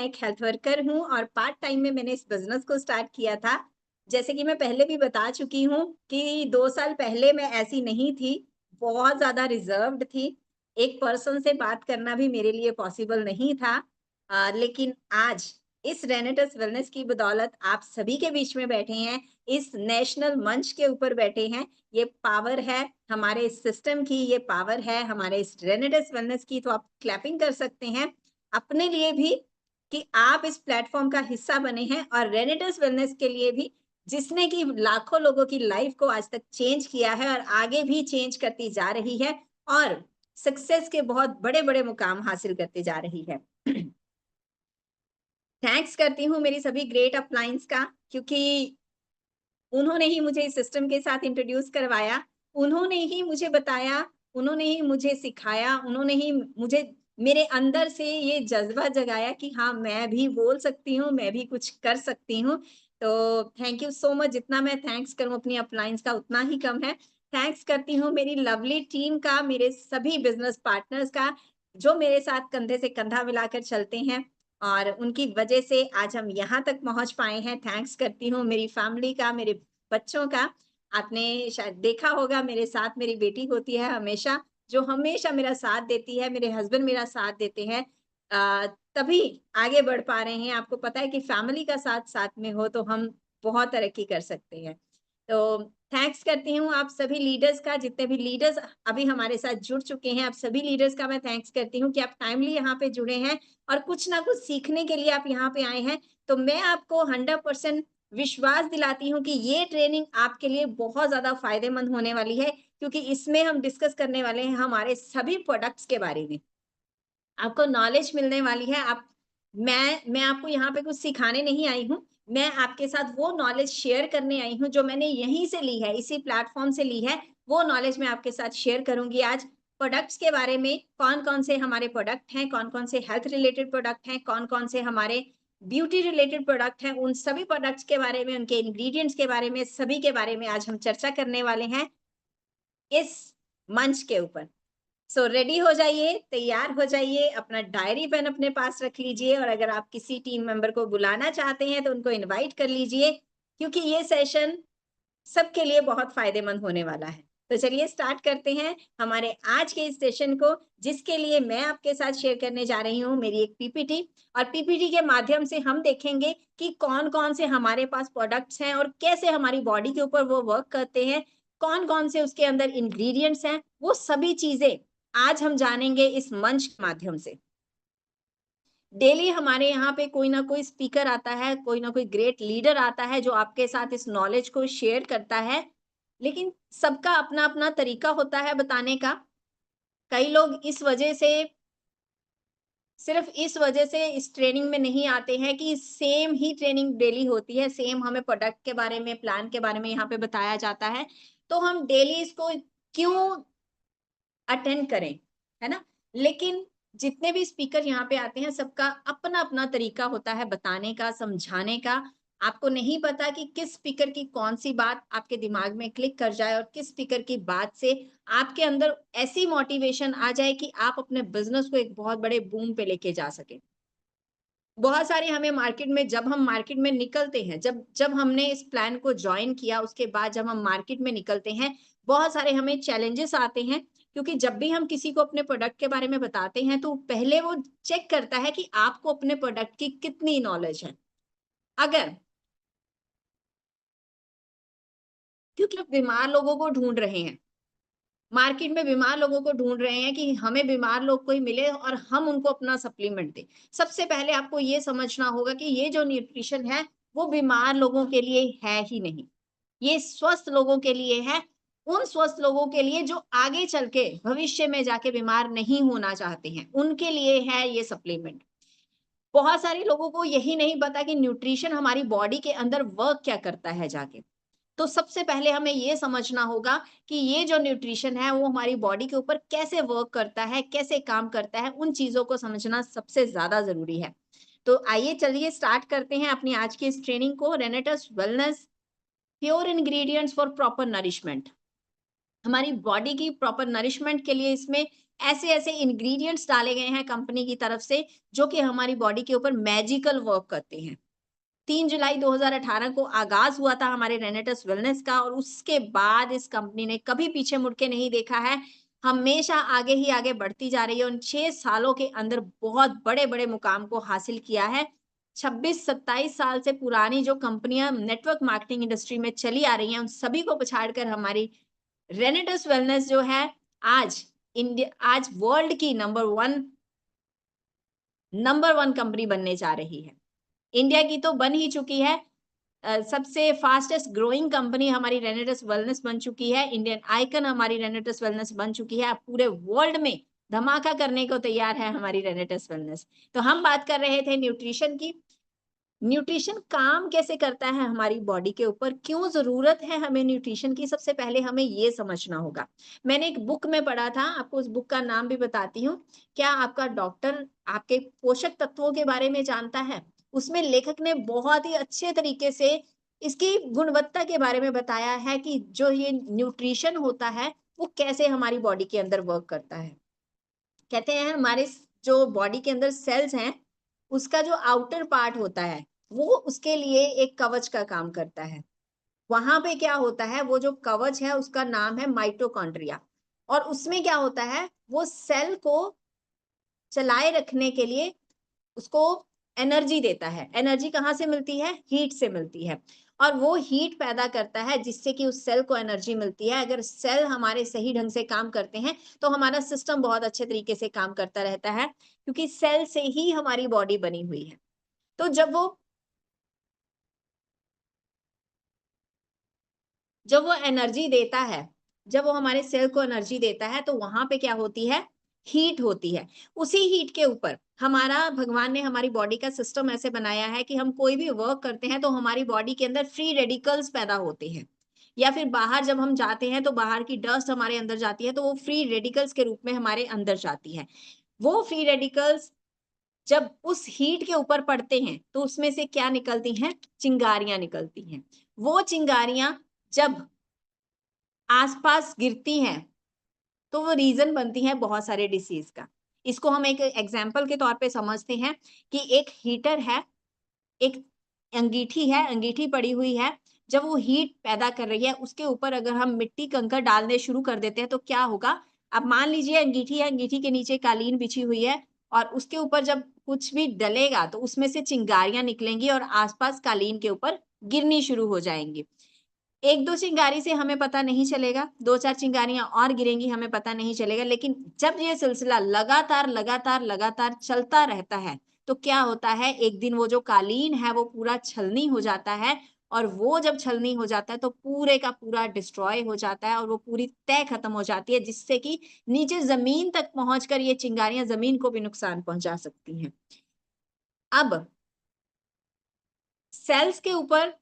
मैं एक health worker हूँ और पार्ट टाइम में मैंने इस बिज़नेस को स्टार्ट किया था। जैसे कि मैं पहले भी बता चुकी हूँ कि 2 साल पहले मैं ऐसी नहीं थी, बहुत ज़्यादा रिज़र्व्ड थी। एक पर्सन से बात करना भी मेरे लिए पॉसिबल नहीं था। लेकिन आज इस रेनेटस वेलनेस की बदौलत आप सभी के बीच में बैठे हैं, इस नेशनल मंच के ऊपर बैठे हैं। ये पावर है हमारे इस सिस्टम की, ये पावर है हमारे इस रेनेटस वेलनेस की, तो आप क्लैपिंग कर सकते हैं अपने लिए भी कि आप इस प्लेटफॉर्म का हिस्सा बने हैं और रेनेटस वेलनेस के लिए भी, जिसने कि लाखों लोगों की लाइफ को आज तक चेंज किया है और आगे भी चेंज करती जा रही है और सक्सेस के बहुत बड़े-बड़े मुकाम हासिल करती जा रही है। थैंक्स करती हूँ मेरी सभी ग्रेट अपलाइंस का, क्योंकि उन्होंने ही मुझे इस सिस्टम के साथ इंट्रोड्यूस करवाया, उन्होंने ही मुझे बताया, उन्होंने ही मुझे सिखाया, उन्होंने ही मुझे मेरे अंदर से ये जज़्बा जगाया कि हाँ, मैं भी बोल सकती हूँ, मैं भी कुछ कर सकती हूँ। तो थैंक यू सो मच, जितना मैं थैंक्स करूँ अपनी अपलाइंस का उतना ही कम है। थैंक्स करती हूँ मेरी लवली टीम का, मेरे सभी बिज़नेस पार्टनर्स का, जो मेरे साथ कंधे से कंधा मिलाकर चलते हैं और उनकी वजह से आज हम यहाँ तक पहुँच पाए हैं। थैंक्स करती हूँ मेरी फैमिली का, मेरे बच्चों का। आपने शायद देखा होगा मेरे साथ मेरी बेटी होती है हमेशा, जो हमेशा मेरा साथ देती है, मेरे हस्बैंड मेरा साथ देते हैं। तभी आगे बढ़ पा रहे हैं। आपको पता है कि फैमिली का साथ साथ में हो तो हम बहुत तरक्की कर सकते हैं। तो थैंक्स करती हूँ आप सभी लीडर्स का, जितने भी लीडर्स अभी हमारे साथ जुड़ चुके हैं, आप सभी लीडर्स का मैं थैंक्स करती हूँ कि आप टाइमली यहाँ पे जुड़े हैं और कुछ ना कुछ सीखने के लिए आप यहाँ पे आए हैं। तो मैं आपको 100% विश्वास दिलाती हूँ कि ये ट्रेनिंग आपके लिए बहुत ज़्यादा फ़ायदेमंद होने वाली है, क्योंकि इसमें हम डिस्कस करने वाले हैं हमारे सभी प्रोडक्ट्स के बारे में। आपको नॉलेज मिलने वाली है। आप मैं आपको यहाँ पे कुछ सिखाने नहीं आई हूँ। मैं आपके साथ वो नॉलेज शेयर करने आई हूँ जो मैंने यहीं से ली है, इसी प्लेटफ़ॉर्म से ली है। वो नॉलेज मैं आपके साथ शेयर करूँगी आज। प्रोडक्ट्स के बारे में, कौन-कौन से हमारे प्रोडक्ट हैं, कौन-कौन से हेल्थ रिलेटेड प्रोडक्ट हैं, कौन-कौन से हमारे ब्यूटी रिलेटेड प्रोडक्ट हैं, उन सभी प्रोडक्ट्स के बारे में, उनके इंग्रीडिएंट्स के बारे में, सभी के बारे में आज हम चर्चा करने वाले हैं इस मंच के ऊपर। सो रेडी हो जाइए, तैयार हो जाइए, अपना डायरी पेन अपने पास रख लीजिए और अगर आप किसी टीम मेंबर को बुलाना चाहते हैं, तो उनको इनवाइट कर लीजिए, क्योंकि ये सेशन सबके लिए बहुत फ़ायदेमंद होने वाला है। तो चलिए स्टार्ट करते हैं हमारे आज के इस सेशन को, जिसके लिए मैं आपके साथ शेयर करने जा रही हूँ मेरी एक पीपीटी और पीपीटी के माध्यम से हम देखेंगे कि कौन-कौन से हमारे पास प्रोडक्ट्स हैं और कैसे हमारी बॉडी के ऊपर वो वर्क करते हैं, कौन-कौन से उसके अंदर इंग्रीडिएंट्स हैं, वो सभी चीज़ें आज हम जानेंगे इस मंच के माध्यम से। डेली हमारे यहाँ पे कोई ना कोई स्पीकर आता है, कोई ना कोई ग्रेट लीडर आता है जो आपके साथ इस नॉलेज को शेयर करता है। लेकिन सबका अपना-अपना तरीका होता है बताने का। कई लोग इस वजह से सिर्फ़ इस वजह से इस ट्रेनिंग में नहीं आते हैं कि सेम ही ट्रेनिंग डेली होती है, सेम हमें प्रोडक्ट के बारे में, प्लान के बारे में यहाँ पे बताया जाता है। तो हम डेली इसको क्यों अटेंड करें, है ना? लेकिन जितने भी स्पीकर यहाँ पे आते हैं, सबका अपना-अपना तरीका होता है बताने का, समझाने का। आपको नहीं पता कि किस स्पीकर की कौन-सी बात आपके दिमाग में क्लिक कर जाए और किस स्पीकर की बात से आपके अंदर ऐसी मोटिवेशन आ जाए कि आप अपने बिज़नेस को एक बहुत बड़े बूम पे लेके जा सकें। बहुत सारे हमें मार्केट में जब हम मार्केट में निकलते हैं, जब जब हमने इस प्लान को जॉइन किया, उसके बाद जब हम मार्केट में निकलते हैं, बहुत सारे हमें चैलेंजेस आते हैं, क्योंकि जब भी हम किसी को अपने प्रोडक्ट के बारे में बताते हैं, तो पहले वो चेक करता है कि आपको अपने प्रोडक्ट की कितनी नॉलेज है। अगर क्योंकि लोग बीमार लोगों को ढूँढ रहे हैं, मार्केट में बीमार लोगों को ढूँढ रहे हैं कि हमें बीमार लोग को ही मिले और हम उनको अपना सप्लीमेंट दें। सबसे पहले आपको ये समझना होगा कि ये जो न्यूट्रिशन है, वो बीमार लोगों के लिए है ही नहीं। ये स्वस्थ लोगों के लिए है, उन स्वस्थ लोगों के लिए जो आगे चल के भविष्य में जाके बीमार नहीं होना चाहते हैं, उनके लिए है ये सप्लीमेंट। बहुत सारे लोगों को यही नहीं पता कि न्यूट्रिशन हमारी बॉडी के अंदर वर्क क्या करता है जाके। तो सबसे पहले हमें ये समझना होगा कि ये जो न्यूट्रिशन है वो हमारी बॉडी के ऊपर कैसे वर्क करता है, कैसे काम करता है, उन चीज़ों को समझना सबसे ज़्यादा ज़रूरी है। तो आइए चलिए स्टार्ट करते हैं अपनी आज की इस ट्रेनिंग को, रेनेटस wellness pure ingredients for proper nourishment. हमारी बॉडी की प्रॉपर नरिशमेंट के लिए इसमें ऐसे-ऐसे इंग्रीडिएंट्स डाले गए हैं कंपनी की तरफ से, जो कि हमारी बॉडी के ऊपर मैजिकल वर्क करते हैं। 3 जुलाई 2018 को आगाज़ हुआ था हमारे रेनेटस वेलनेस का और उसके बाद इस कंपनी ने कभी पीछे मुड़ के नहीं देखा है। हमेशा आगे ही आगे बढ़ती जा रही है। उन 6 सालों के अंदर बहुत बड़े-बड़े मुकाम को हासिल किया है। 26-27 साल से पुरानी जो कंपनियाँ नेटवर्क मार्केटिंग इंडस्ट्री में चली आ रही हैं, उन सभी को पछाड़कर हमारी रेनेटस वेलनेस जो है आज वर्ल्ड की नंबर 1 कंपनी बनने जा रही है। इंडिया की तो बन ही चुकी है। सबसे फास्टेस्ट ग्रोइंग कंपनी हमारी रेनेटस वेलनेस बन चुकी है। इंडियन आइकन हमारी रेनेटस वेलनेस बन चुकी है। अब पूरे वर्ल्ड में धमाका करने को तैयार है हमारी रेनेटस वेलनेस। तो हम बात कर रहे थे न्यूट्रिशन की। न्यूट्रिशन काम कैसे करता है हमारी बॉडी के ऊपर, क्यों जरूरत है हमें न्यूट्रिशन की, सबसे पहले हमें ये समझना होगा। मैंने एक बुक में पढ़ा था, आपको उस बुक का नाम भी बताती हूँ। क्या आपका डॉक्टर आपके पोषक तत्वों के बारे में जानता है? उसमें लेखक ने बहुत ही अच्छे तरीके से इसकी गुणवत्ता के बारे में बताया है कि जो ये न्यूट्रिशन होता है वो कैसे हमारी बॉडी के अंदर वर्क करता है। कहते हैं हमारे जो बॉडी के अंदर सेल्स हैं, उसका जो आउटर पार्ट होता है, वो उसके लिए एक कवच का काम करता है। वहां पे क्या होता है, वो जो कवच है उसका नाम है माइटोकॉन्ड्रिया। और उसमें क्या होता है, वो सेल को चलाए रखने के लिए उसको एनर्जी देता है। एनर्जी कहाँ से मिलती है? हीट से मिलती है। और वो हीट पैदा करता है जिससे कि उस सेल को एनर्जी मिलती है। अगर सेल हमारे सही ढंग से काम करते हैं तो हमारा सिस्टम बहुत अच्छे तरीके से काम करता रहता है, क्योंकि सेल से ही हमारी बॉडी बनी हुई है। तो जब वो एनर्जी देता है, जब वो हमारे सेल को एनर्जी देता है, तो वहां पे क्या होती है? हीट होती है। उसी हीट के ऊपर हमारा भगवान ने हमारी बॉडी का सिस्टम ऐसे बनाया है कि हम कोई भी वर्क करते हैं तो हमारी बॉडी के अंदर फ्री रेडिकल्स पैदा होते हैं, या फिर बाहर जब हम जाते हैं तो बाहर की डस्ट हमारे अंदर जाती है, तो वो फ्री रेडिकल्स के रूप में हमारे अंदर जाती है। वो फ्री रेडिकल्स जब उस हीट के ऊपर पड़ते हैं तो उसमें से क्या निकलती हैं? चिंगारियां निकलती हैं। वो चिंगारियां जब आसपास गिरती हैं तो वो रीजन बनती है बहुत सारे डिसीज का। इसको हम एक एग्जाम्पल के तौर पे समझते हैं कि एक हीटर है, एक अंगीठी है, अंगीठी पड़ी हुई है। जब वो हीट पैदा कर रही है, उसके ऊपर अगर हम मिट्टी कंकड़ डालने शुरू कर देते हैं तो क्या होगा? अब मान लीजिए अंगीठी है, अंगीठी के नीचे कालीन बिछी हुई है और उसके ऊपर जब कुछ भी डलेगा तो उसमें से चिंगारियां निकलेंगी और आसपास कालीन के ऊपर गिरनी शुरू हो जाएंगी। 1-2 चिंगारी से हमें पता नहीं चलेगा, 2-4 चिंगारियाँ और गिरेंगी, हमें पता नहीं चलेगा। लेकिन जब ये सिलसिला लगातार चलता रहता है, तो क्या होता है, एक दिन वो जो कालीन है वो पूरा छलनी हो जाता है और वो जब छलनी हो जाता है तो पूरे का पूरा डिस्ट्रॉय हो जाता है और वो पूरी तय खत्म हो जाती है, जिससे कि नीचे ज़मीन तक पहुँचकर ये चिंगारियाँ ज़मीन को भी नुकसान पहुँचा सकती हैं। अब सेल्स के ऊपर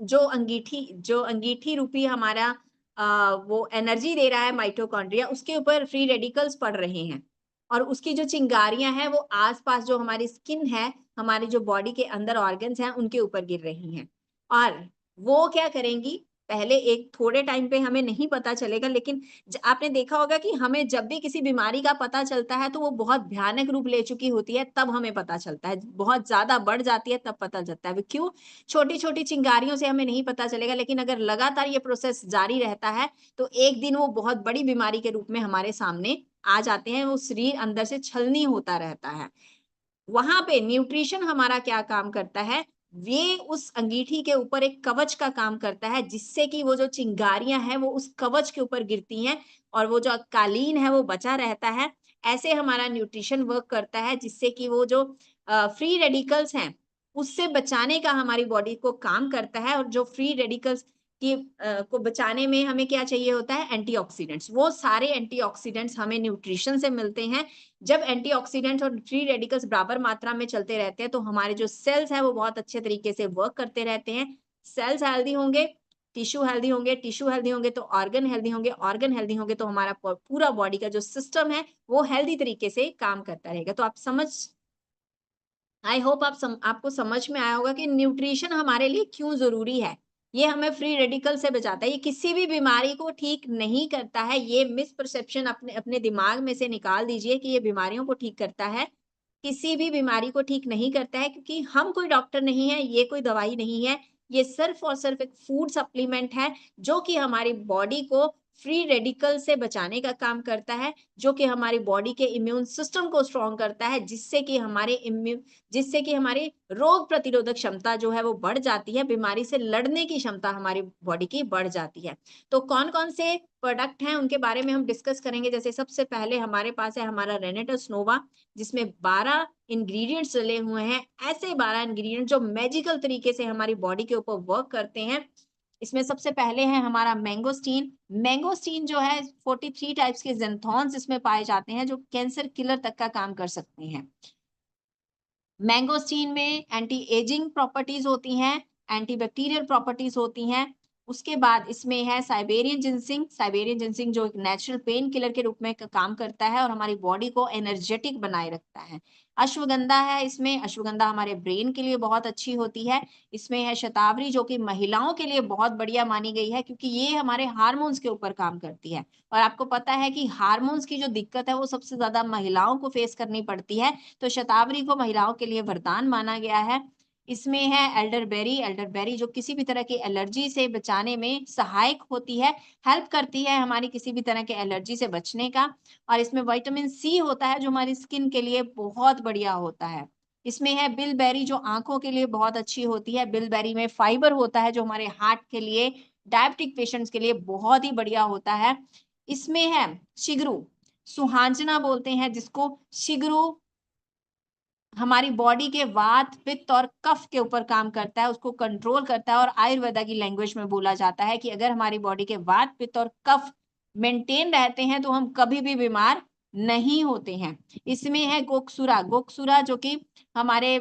जो अंगीठी रूपी हमारा वो एनर्जी दे रहा है माइटोकॉन्ड्रिया, उसके ऊपर फ्री रेडिकल्स पड़ रहे हैं और उसकी जो चिंगारियां हैं वो आसपास जो हमारी स्किन है, हमारी जो बॉडी के अंदर ऑर्गन्स हैं उनके ऊपर गिर रही हैं। और वो क्या करेंगी, पहले एक थोड़े टाइम पे हमें नहीं पता चलेगा, लेकिन आपने देखा होगा कि हमें जब भी किसी बीमारी का पता चलता है तो वो बहुत भयानक रूप ले चुकी होती है, तब हमें पता चलता है। बहुत ज्यादा बढ़ जाती है तब पता चलता है। क्यों? छोटी-छोटी चिंगारियों से हमें नहीं पता चलेगा, लेकिन अगर लगातार ये प्रोसेस जारी रहता है, तो एक दिन वो बहुत बड़ी बीमारी के रूप में हमारे सामने आ जाते हैं, वो शरीर अंदर से छलनी होता रहता है। वहाँ पे न्यूट्रिशन हमारा क्या काम करता है, ये उस अंगीठी के ऊपर एक कवच का काम करता है, जिससे कि वो जो चिंगारियाँ हैं, वो उस कवच के ऊपर गिरती हैं और वो जो कालीन है, वो बचा रहता है। ऐसे हमारा न्यूट्रिशन वर्क करता है, जिससे कि वो जो फ्री रेडिकल्स हैं, उससे बचाने का हमारी बॉडी को काम करता है और जो फ्री रेडिकल्स को बचाने में हमें क्या चाहिए होता है? एंटीऑक्सीडेंट्स। वो सारे एंटीऑक्सीडेंट्स हमें न्यूट्रिशन से मिलते हैं। जब एंटीऑक्सीडेंट्स और फ्री रेडिकल्स बराबर मात्रा में चलते रहते हैं, तो हमारे जो सेल्स हैं, वो बहुत अच्छे तरीके से वर्क करते रहते हैं। सेल्स हेल्दी होंगे, टिश्यू हेल्दी होंगे, टिश्यू हेल्दी होंगे तो ऑर्गन हेल्दी होंगे, ऑर्गन हेल्दी होंगे तो हमारा पूरा बॉडी का जो सिस्टम है, वो हेल्दी तरीके से काम करता रहेगा। तो आप समझ आई होप आपको समझ में आया होगा कि न्यूट्रिशन हमारे लिए क्यों ज़रूरी है। ये हमें फ्री रेडिकल से बचाता है, ये किसी भी बीमारी को ठीक नहीं करता है, ये मिसपरसेप्शन अपने अपने दिमाग में से निकाल दीजिए कि ये बीमारियों को ठीक करता है। किसी भी बीमारी को ठीक नहीं करता है क्योंकि हम कोई डॉक्टर नहीं है, ये कोई दवाई नहीं है, ये सिर्फ़ और सिर्फ़ एक फूड सप्लीमेंट है, जो कि हमारी बॉडी को फ्री रेडिकल से बचाने का काम करता है, जो कि हमारी बॉडी के इम्यून सिस्टम को स्ट्रॉन्ग करता है, जिससे कि हमारी रोग प्रतिरोधक क्षमता जो है वो बढ़ जाती है, बीमारी से लड़ने की क्षमता हमारी बॉडी की बढ़ जाती है। तो कौन-कौन से प्रोडक्ट हैं उनके बारे में हम डिस्कस करेंगे। जैसे सबसे पहले हमारे पास है हमारा रेनेटस नोवा, जिसमें 12 इंग्रीडिएंट्स डले हुए हैं। ऐसे 12 इंग्रीडिएंट जो मैजिकल तरीके से हमारी बॉडी के ऊपर वर्क करते हैं। इसमें सबसे पहले है हमारा मैंगोस्टीन। मैंगोस्टीन जो है 43 टाइप्स के ज़ेनथॉन्स इसमें पाए जाते हैं जो कैंसर किलर तक का काम कर सकते हैं। मैंगोस्टीन में एंटी एजिंग प्रॉपर्टीज होती हैं, एंटी बैक्टीरियल प्रॉपर्टीज होती हैं। उसके बाद इसमें है साइबेरियन जिनसिंग जो एक नेचुरल पेन किलर के रूप में काम करता है और हमारी बॉडी को एनर्जेटिक बनाए रखता है। अश्वगंधा है इसमें, अश्वगंधा हमारे ब्रेन के लिए बहुत अच्छी होती है। इसमें है शतावरी जो कि महिलाओं के लिए बहुत बढ़िया मानी गई है क्योंकि ये हमारे हार्मोन्स के ऊपर काम करती है। और आपको पता है कि हार्मोन्स की जो दिक्कत है वो सबसे ज़्यादा महिलाओं को फेस करनी पड़ती है। तो शतावरी को महिलाओं के लिए वरदान माना गया है। इसमें है एल्डरबेरी जो किसी भी तरह की एलर्जी से बचाने में सहायक होती है, हेल्प करती है हमारी किसी भी तरह के एलर्जी से बचने का। और इसमें विटामिन सी होता है जो हमारी स्किन के लिए बहुत बढ़िया होता है। इसमें है बिलबेरी जो आँखों के लिए बहुत अच्छी होती है। बिलबेरी में फाइबर होता है जो हमारे हार्ट के लिए, डायबिटिक पेशेंट्स के लिए बहुत ही बढ़िया होता है। इसमें है शिगरू, सुहांजना बोलते हैं जिसको। शिगरू हमारी बॉडी के वात, पित्त और कफ के ऊपर काम करता है, उसको कंट्रोल करता है और आयुर्वेदा की लैंग्वेज में बोला जाता है कि अगर हमारी बॉडी के वात, पित्त और कफ मेंटेन रहते हैं, तो हम कभी भी बीमार नहीं होते हैं। इसमें है गोकसुरा, गोकसुरा जो कि हमारे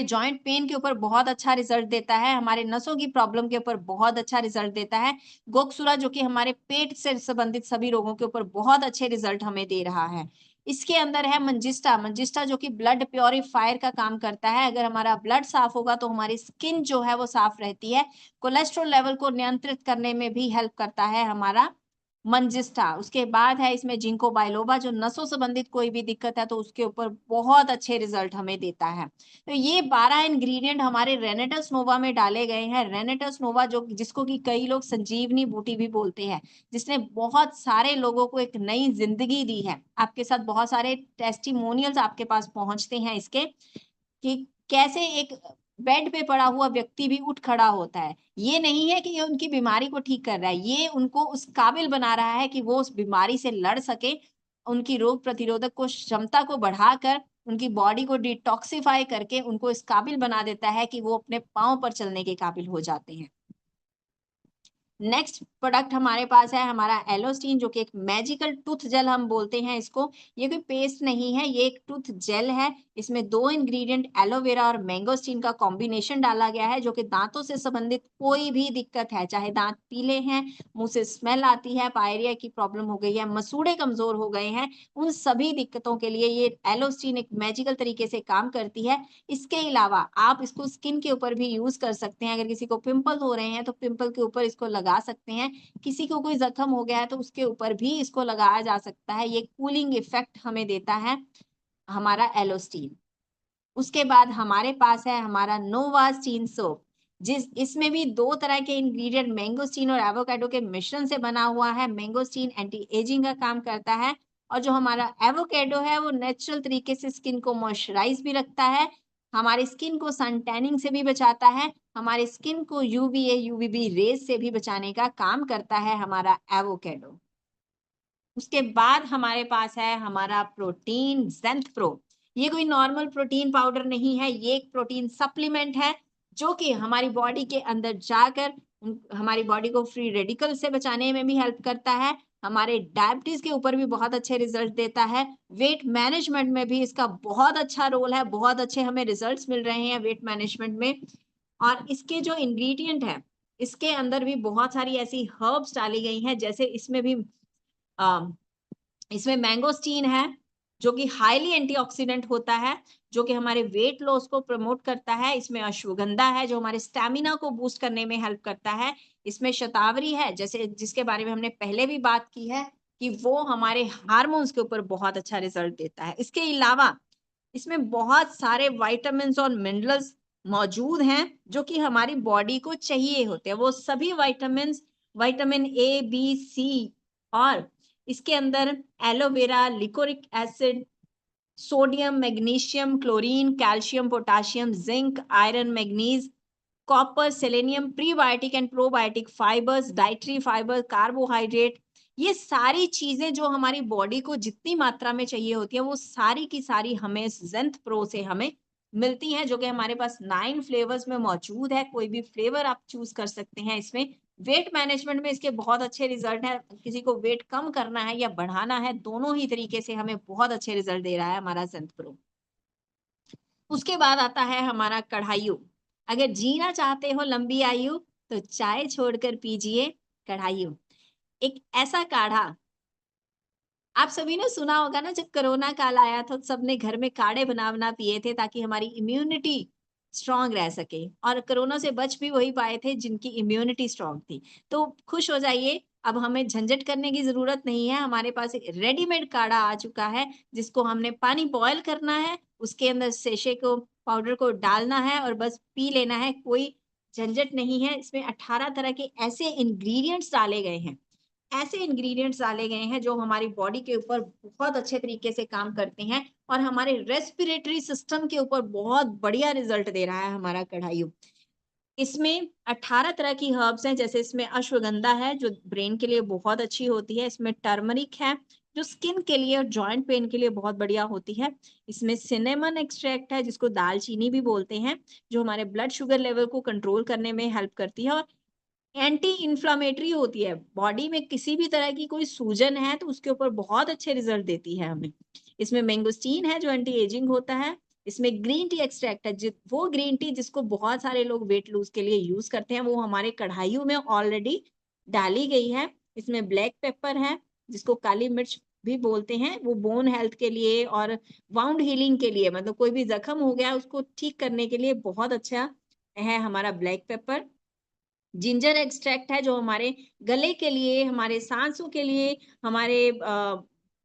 जॉइंट पेन के ऊपर बहुत अच्छा रिजल्ट देता है, हमारे नसों की प्रॉब्लम के ऊपर बहुत अच्छा रिजल्ट देता है। गोकसुरा जो कि हमारे पेट से संबंधित सभी रोगों के ऊपर बहुत अच्छे रिजल्ट हमें दे रहा है। इसके अंदर है मंजिस्टा, मंजिस्टा जो कि ब्लड प्यूरीफायर का काम करता है। अगर हमारा ब्लड साफ होगा तो हमारी स्किन जो है वो साफ रहती है। कोलेस्ट्रॉल लेवल को नियंत्रित करने में भी हेल्प करता है हमारा मंजिस्टा। उसके बाद है इसमें जिंको बाइलोबा जो नसों संबंधित कोई भी दिक्कत है तो उसके ऊपर बहुत अच्छे रिजल्ट हमें देता है। तो ये 12 इंग्रेडिएंट हमारे रेनेटस नोवा में डाले गए हैं। रेनेटस नोवा जो जिसको कि कई लोग संजीवनी बूटी भी बोलते हैं, जिसने बहुत सारे लोगों को एक नई जिंदगी दी है। आपके साथ बहुत सारे टेस्टिमोनियल्स आपके पास पहुंचते हैं इसके कि कैसे एक बेड पे पड़ा हुआ व्यक्ति भी उठ खड़ा होता है। ये नहीं है कि ये उनकी बीमारी को ठीक कर रहा है, ये उनको उस काबिल बना रहा है कि वो उस बीमारी से लड़ सके, उनकी रोग प्रतिरोधक को क्षमता को बढ़ाकर, उनकी बॉडी को डिटॉक्सिफाई करके उनको इस काबिल बना देता है कि वो अपने पाँव पर चलने के काबिल हो जाते हैं। नेक्स्ट प्रोडक्ट हमारे पास है हमारा एलोस्टीन जो कि एक मैजिकल टूथ जेल हम बोलते हैं इसको। ये कोई पेस्ट नहीं है, ये एक टूथ जेल है। इसमें 2 इंग्रेडिएंट एलोवेरा और मैंगोस्टीन का कॉम्बिनेशन डाला गया है जो कि दांतों से संबंधित कोई भी दिक्कत है, चाहे दांत पीले हैं, मुँह से स्मेल आती है, पायरिया की प्रॉब्लम हो गई है, मसूड़े कमज़ोर हो गए हैं, उन सभी दिक्कतों के लिए ये एलोस्टीन एक मैजिकल तरीके से काम करती है। इसके अलावा आप इसको स्किन के ऊपर भी यूज़ कर सकते हैं। अगर किसी को पिंपल हो रहे हैं तो पिंपल के ऊपर इसको लगा सकते हैं। किसी को कोई ज़ख्म हो गया है तो उसके ऊपर भी इसको लगाया जा सकता है। ये कूलिंग इफ़ेक्ट हमें देता है हमारा एलोस्टीन। उसके बाद हमारे पास है हमारा नोवास्टीन सोप, इसमें भी 2 तरह के इंग्रेडिएंट मैंगोस्टीन और एवोकाडो के मिश्रण से बना हुआ है। मैंगोस्टीन एंटी एजिंग का काम करता है और जो हमारा एवोकाडो है वो नेचुरल तरीके से स्किन को मॉइस्चराइज़ भी रखता है, हमारी स्किन को सन टैनिंग से भी बचाता है, हमारी स्किन को यूवीए, यूवीबी रेज़ से भी बचाने का काम करता है हमारा एवोकाडो। उसके बाद हमारे पास है हमारा प्रोटीन ज़ेंथ प्रो। ये कोई नॉर्मल प्रोटीन पाउडर नहीं है, ये एक प्रोटीन सप्लीमेंट है जो कि हमारी बॉडी के अंदर जाकर हमारी बॉडी को फ्री रेडिकल से बचाने में भी हेल्प करता है। हमारे डायबिटीज के ऊपर भी बहुत अच्छे रिजल्ट देता है। वेट मैनेजमेंट में भी इसका बहुत अच्छा रोल है, बहुत अच्छे हमें रिजल्ट्स मिल रहे हैं वेट मैनेजमेंट में। और इसके जो इंग्रेडिएंट है, इसके अंदर भी बहुत सारी ऐसी हर्ब्स डाली गई हैं, जैसे अ, इसमें मैंगोस्टीन है जो कि हाईली एंटीऑक्सीडेंट होता है। जो कि हमारे वेट लॉस को प्रमोट करता है। इसमें अश्वगंधा है जो हमारे स्टैमिना को बूस्ट करने में हेल्प करता है। इसमें शतावरी है जैसे जिसके बारे में हमने पहले भी बात की है कि वो हमारे हार्मोन्स के ऊपर बहुत अच्छा रिजल्ट देता है। इसके अलावा इसमें बहुत सारे विटामिन्स और मिनरल्स मौजूद हैं जो कि हमारी बॉडी को चाहिए होते हैं। वो सभी vitamins vitamin A, B, C और इसके अंदर aloe vera, licorice acid, sodium, magnesium, chlorine, calcium, potassium, zinc, iron, manganese, copper, selenium, prebiotic and probiotic fibres, dietary fibre, carbohydrate, ये सारी चीजें जो हमारी बॉडी को जितनी मात्रा में चाहिए होती है वो सारी की सारी हमें ज़ेंथ प्रो से हमें मिलती हैं, जो कि हमारे पास 9 फ्लेवर्स में मौजूद है। कोई भी फ्लेवर आप चूज कर सकते हैं। इसमें वेट मैनेजमेंट में इसके बहुत अच्छे रिजल्ट है। किसी को वेट कम करना है या बढ़ाना है, दोनों ही तरीके से हमें बहुत अच्छे रिजल्ट दे रहा है हमारा ज़ेंथ प्रो। उसके बाद आता है हमारा कढ़ाइयो। अगर जीना चाहते हो लंबी आयु तो चाय छोड़कर पीजिए कढ़ाइयो। एक ऐसा काढ़ा, आप सभी ने सुना होगा ना, जब कोरोना काल आया था तो सबने घर में काढ़े बना-बना पिए थे ताकि हमारी इम्यूनिटी स्ट्रांग रह सके और कोरोना से बच भी वही पाए थे जिनकी इम्यूनिटी स्ट्रांग थी। तो खुश हो जाइए, अब हमें झंझट करने की ज़रूरत नहीं है। हमारे पास एक रेडीमेड काढ़ा आ चुका है जिसको हमने पानी बॉयल करना है, उसके अंदर सेशे को पाउडर को डालना है और बस पी लेना है। कोई झंझट नहीं है। इसमें 18 तरह के ऐसे इंग्रीडिएंट्स डाले गए हैं, ऐसे इंग्रेडिएंट्स डाले गए हैं जो हमारी बॉडी के ऊपर बहुत अच्छे तरीके से काम करते हैं और हमारे रेस्पिरेटरी सिस्टम के ऊपर बहुत बढ़िया रिजल्ट दे रहा है हमारा कढ़ाइयो। इसमें 18 तरह की हर्ब्स हैं, जैसे इसमें अश्वगंधा है जो ब्रेन के लिए बहुत अच्छी होती है। इसमें टर्मरिक है जो स्किन के लिए और जॉइंट पेन के लिए बहुत बढ़िया होती है। इसमें सिनेमन एक्सट्रैक्ट है जिसको दालचीनी भी बोलते हैं, जो हमारे ब्लड शुगर लेवल को कंट्रोल करने में हेल्प करती है और एंटी इन्फ्लेमेटरी होती है। बॉडी में किसी भी तरह की कोई सूजन है तो उसके ऊपर बहुत अच्छे रिजल्ट देती है हमें। इसमें मैंगोस्टीन है जो एंटी एजिंग होता है। इसमें ग्रीन टी एक्सट्रैक्ट है, वो ग्रीन टी जिसको बहुत सारे लोग वेट लूज के लिए यूज करते हैं, वो हमारे कढ़ाइयों में ऑलरेडी डाली गई है। इसमें ब्लैक पेपर है जिसको काली मिर्च भी बोलते हैं, वो बोन हेल्थ के लिए और वाउंड हीलिंग के लिए, मतलब कोई भी जख्म हो गया उसको ठीक करने के लिए बहुत अच्छा है हमारा ब्लैक पेपर। जिंजर एक्सट्रैक्ट है जो हमारे गले के लिए, हमारे सांसों के लिए, हमारे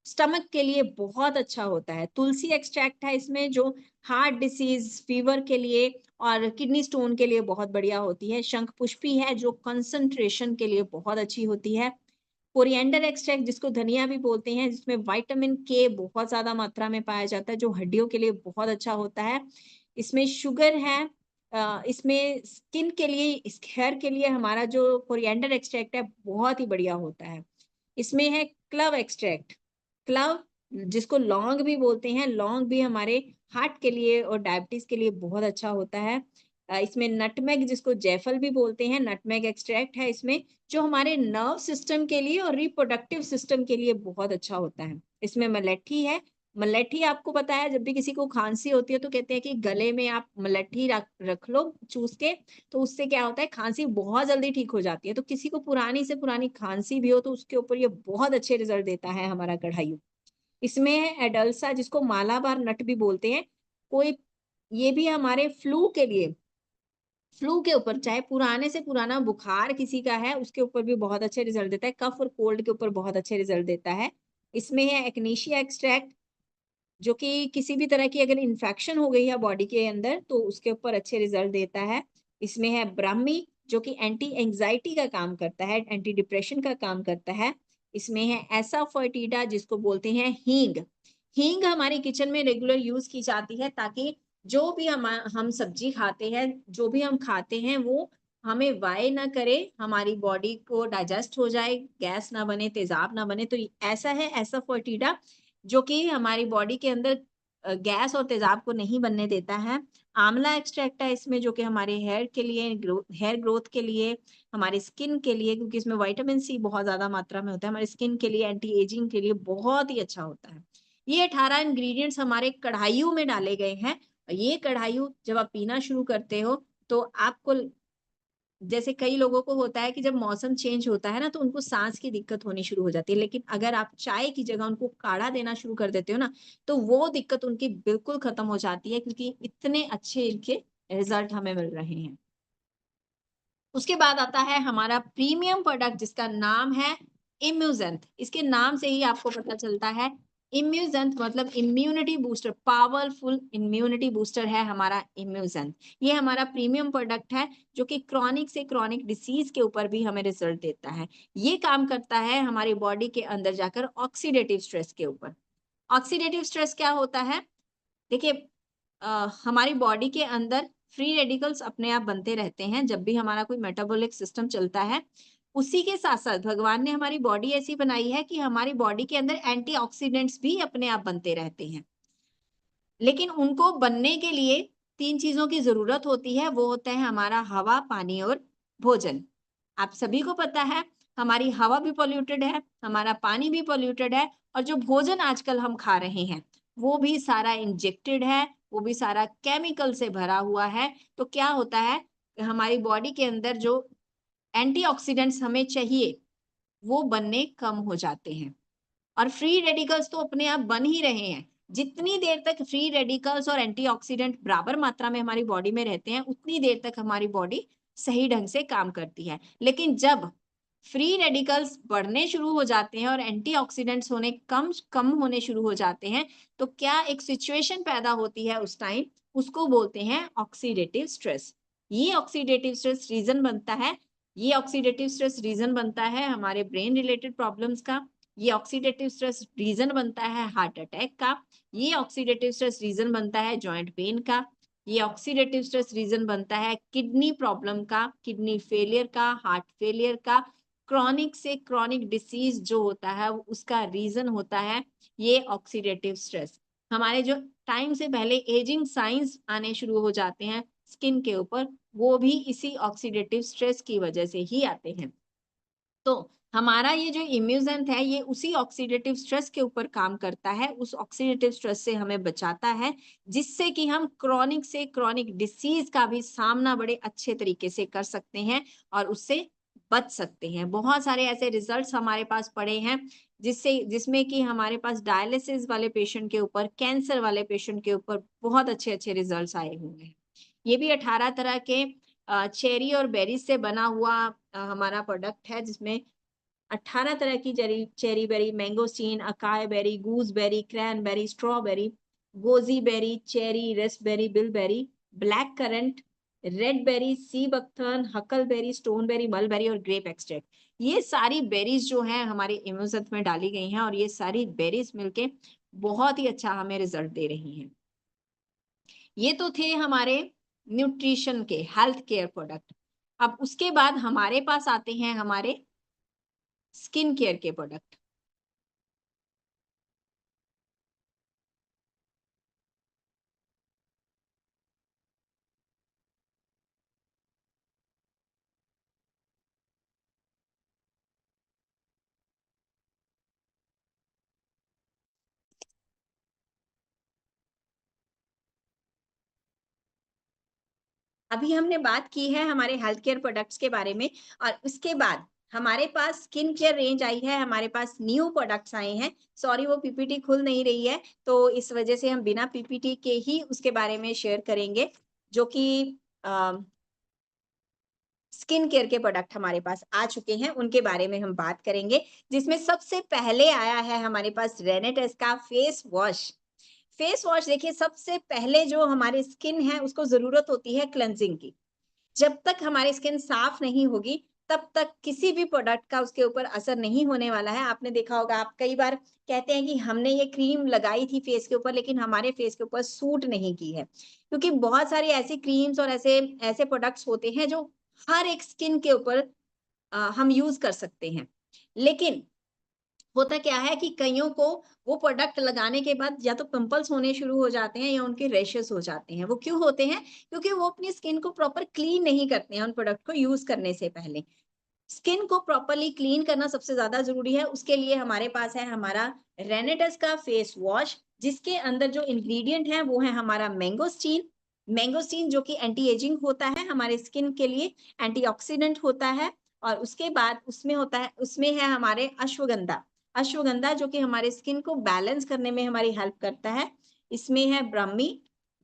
स्टमक के लिए बहुत अच्छा होता है। तुलसी एक्सट्रैक्ट है इसमें जो हार्ट डिसीज, फीवर के लिए और किडनी स्टोन के लिए बहुत बढ़िया होती है। शंख पुष्पी है जो कंसंट्रेशन के लिए बहुत अच्छी होती है। कोरिएंडर एक्सट्रैक्ट जिसको धनिया भी बोलते हैं, जिसमें विटामिन के बहुत ज्यादा मात्रा में पाया जाता है जो हड्डियों के लिए बहुत अच्छा होता है। इसमें शुगर है। इसमें स्किन के लिए, इस हेयर के लिए हमारा जो कोरिएंडर एक्सट्रैक्ट है बहुत ही बढ़िया होता है। इसमें है क्लव एक्सट्रैक्ट। क्लव जिसको लौंग भी बोलते हैं, लौंग भी हमारे हार्ट के लिए और डायबिटीज के लिए बहुत अच्छा होता है। इसमें नटमेग जिसको जायफल भी बोलते हैं, नटमेग एक्सट्रैक्ट है इसमें, जो हमारे नर्व सिस्टम के लिए और रिप्रोडक्टिव सिस्टम के लिए बहुत अच्छा होता है। इसमें मलेठी है। मलेठी आपको पता है, जब भी किसी को खांसी होती है तो कहते हैं कि गले में आप मलेठी रख लो चूस के, तो उससे क्या होता है, खांसी बहुत जल्दी ठीक हो जाती है। तो किसी को पुरानी से पुरानी खांसी भी हो तो उसके ऊपर ये बहुत अच्छे रिजल्ट देता है हमारा कढ़ाई। इसमें है एडल्सा जिसको मालाबार नट भी बोलते हैं। कोई ये भी हमारे फ्लू के लिए, फ्लू के ऊपर, चाहे पुराने से पुराना बुखार किसी का है उसके ऊपर भी बहुत अच्छे रिजल्ट देता है। कफ और कोल्ड के ऊपर बहुत अच्छे रिजल्ट देता है। इसमें है एक्नेशिया एक्सट्रैक्ट जो कि किसी भी तरह की अगर इन्फेक्शन हो गई है बॉडी के अंदर तो उसके ऊपर अच्छे रिजल्ट देता है। इसमें है ब्राह्मी जो कि एंटी एंजाइटी का काम करता है, एंटी डिप्रेशन का काम करता है। इसमें है एसाफोएटिडा जिसको बोलते हैं हींग। हींग हमारी किचन में रेगुलर यूज की जाती है ताकि जो भी हम सब्जी खाते हैं, जो भी हम खाते हैं वो हमें वाय ना करे, हमारी बॉडी को डाइजेस्ट हो जाए, गैस ना बने, तेजाब ना बने। तो ऐसा है एसाफोएटिडा जो कि हमारी बॉडी के अंदर गैस और तेजाब को नहीं बनने देता है। आंवला एक्सट्रैक्ट है इसमें जो कि हमारे हेयर के लिए, हेयर ग्रोथ के लिए, हमारी स्किन के लिए, क्योंकि इसमें विटामिन सी बहुत ज्यादा मात्रा में होता है, हमारी स्किन के लिए, एंटी एजिंग के लिए बहुत ही अच्छा होता है। ये 18 इंग्रेडिएंट्स हमारे कढ़ाइयों में डाले गए हैं। ये कढ़ाइयों जब आप पीना शुरू करते हो तो आपको जैसे कई लोगों को होता है कि जब मौसम चेंज होता है ना तो उनको सांस की दिक्कत होनी शुरू हो जाती है, लेकिन अगर आप चाय की जगह उनको काढ़ा देना शुरू कर देते हो ना तो वो दिक्कत उनकी बिल्कुल खत्म हो जाती है, क्योंकि इतने अच्छे इनके रिजल्ट हमें मिल रहे हैं। उसके बाद आता है हमारा प्रीमियम प्रोडक्ट जिसका नाम है इम्यूजेंथ। इसके नाम से ही आपको पता चलता है इम्यूजेंथ मतलब immunity booster, powerful immunity booster है हमारा इम्यूजेंथ। ये हमारा प्रीमियम प्रोडक्ट है जो कि क्रॉनिक से क्रॉनिक डिसीज के ऊपर भी हमें रिजल्ट देता है। ये काम करता है हमारी बॉडी के अंदर जाकर ऑक्सीडेटिव स्ट्रेस के ऊपर। ऑक्सीडेटिव स्ट्रेस क्या होता है? देखिए, हमारी बॉडी के अंदर फ्री रेडिकल्स अपने आप बनते रहते हैं जब भी हमारा कोई मेटाबॉलिक सिस्टम चलता है। उसी के साथ-साथ भगवान ने हमारी बॉडी ऐसी बनाई है कि हमारी बॉडी के अंदर एंटीऑक्सीडेंट्स भी अपने आप बनते रहते हैं। लेकिन उनको बनने के लिए 3 चीज़ों की ज़रूरत होती है, वो होता है हमारा हवा, पानी और भोजन। आप सभी को पता है, हमारी हवा भी पॉल्यूटेड है, हमारा पानी भी पॉल्यूटेड है और जो भोजन आजकल हम खा रहे हैं, वो भी सारा इंजेक्टेड है, वो भी सारा केमिकल से भरा हुआ है। तो क्या होता है, हमारी बॉडी के अंदर जो एंटीऑक्सीडेंट्स हमें चाहिए, वो बनने कम हो जाते हैं। और फ्री रेडिकल्स तो अपने आप बन ही रहे हैं। जितनी देर तक फ्री रेडिकल्स और एंटीऑक्सीडेंट बराबर मात्रा में हमारी बॉडी में रहते हैं, उतनी देर तक हमारी बॉडी सही ढंग से काम करती है। लेकिन जब फ्री रेडिकल्स बढ़ने शुरू हो जाते हैं और एंटीऑक्सीडेंट्स होने कम कम होने शुरू हो जाते हैं, तो क्या एक सिचुएशन पैदा होती है उस टाइम, उसको बोलते हैं ऑक्सीडेटिव स्ट्रेस। ये ऑक्सीडेटिव स्ट्रेस रीज़न बनता है ये ऑक्सीडेटिव स्ट्रेस रीज़न बनता है हमारे ब्रेन रिलेटेड प्रॉब्लम्स का। ये ऑक्सीडेटिव स्ट्रेस रीजन बनता है हार्ट अटैक का। ये ऑक्सीडेटिव स्ट्रेस रीजन बनता है जॉइंट पेन का। ये ऑक्सीडेटिव स्ट्रेस रीजन बनता है किडनी प्रॉब्लम का, किडनी फेलियर का, हार्ट फेलियर का। क्रॉनिक से क्रॉनिक डिसीज जो होता है उसका रीजन होता है ये ऑक्सीडेटिव स्ट्रेस। हमारे जो टाइम से पहले एजिंग साइंस आने शुरू हो जाते हैं स्किन के ऊपर, वो भी इसी ऑक्सीडेटिव स्ट्रेस की वजह से ही आते हैं। तो हमारा ये जो इम्यूजेंथ है ये उसी ऑक्सीडेटिव स्ट्रेस के ऊपर काम करता है, उस ऑक्सीडेटिव स्ट्रेस से हमें बचाता है, जिससे कि हम क्रॉनिक से क्रॉनिक डिसीज का भी सामना बड़े अच्छे तरीके से कर सकते हैं और उससे बच सकते हैं। बहुत सारे ऐसे रिजल्ट्स हमारे पास पड़े हैं जिसमें कि हमारे पास डायलिसिस वाले पेशेंट के ऊपर, कैंसर वाले पेशेंट के ऊपर बहुत अच्छे-अच्छे रिजल्ट्स आए हुए हैं। ये भी 18 तरह के चेरी और बेरीज से बना हुआ हमारा प्रोडक्ट है, जिसमें 18 तरह की cherry berry, mangosteen, acai berry, gooseberry, cranberry, strawberry, goji berry, cherry, raspberry, bilberry, black currant, red berry, sea buckthorn, huckleberry, stoneberry, mulberry और ग्रेप एक्सट्रैक्ट। ये सारी बेरीज जो हैं हमारे इम्यूजत में डाली गई हैं और ये सारी बेरीज मिलके बहुत ही अच्छा हमें रिजल्ट दे रही हैं। ये तो थे हमारे न्यूट्रिशन के हेल्थ केयर प्रोडक्ट। अब उसके बाद हमारे पास आते हैं हमारे स्किन केयर के प्रोडक्ट। अभी हमने बात की है हमारे हेल्थ केयर प्रोडक्ट्स के बारे में और उसके बाद हमारे पास स्किन केयर रेंज आई है, हमारे पास न्यू प्रोडक्ट्स आए हैं। सॉरी, वो पीपीटी खुल नहीं रही है, तो इस वजह से हम बिना पीपीटी के ही उसके बारे में शेयर करेंगे, जो कि स्किन केयर के प्रोडक्ट हमारे पास आ चुके हैं, उनके बारे में हम बात करेंगे। जिसमें सबसे पहले आया है हमारे पास रेनेटेस का फेस वॉश। फेस वॉश देखिए, सबसे पहले जो हमारी स्किन है उसको ज़रूरत होती है क्लेंजिंग की। जब तक हमारी स्किन साफ नहीं होगी, तब तक किसी भी प्रोडक्ट का उसके ऊपर असर नहीं होने वाला है। आपने देखा होगा, आप कई बार कहते हैं कि हमने ये क्रीम लगाई थी फेस के ऊपर, लेकिन हमारे फेस के ऊपर सूट नहीं की है। क्योंकि बहुत सारी ऐसी क्रीम्स और ऐसे ऐसे प्रोडक्ट्स होते हैं जो हर एक स्किन के ऊपर हम यूज़ कर सकते हैं। लेकिन होता क्या है कि कइयों को वो प्रोडक्ट लगाने के बाद या तो पिंपल्स होने शुरू हो जाते हैं या उनके रैशेस हो जाते हैं। वो क्यों होते हैं? क्योंकि वो अपनी स्किन को प्रॉपर क्लीन नहीं करते हैं उन प्रोडक्ट को यूज़ करने से पहले। स्किन को प्रॉपर्ली क्लीन करना सबसे ज़्यादा ज़रूरी है। उसके लिए हमारे पास है हमारा रेनेडस का फेस वॉश, जिसके अंदर जो इंग्रीडिएंट है वो है हमारा मैंगोस्टीन, मैंगोस्टीन जो कि एंटी एजिंग होता है हमारे स्किन के लिए, एंटीऑक्सीडेंट होता है। और उसके बाद उसमें है हमारे अश्वगंधा। अश्वगंधा जो कि हमारे स्किन को बैलेंस करने में हमारी हेल्प करता है। इसमें है ब्राह्मी।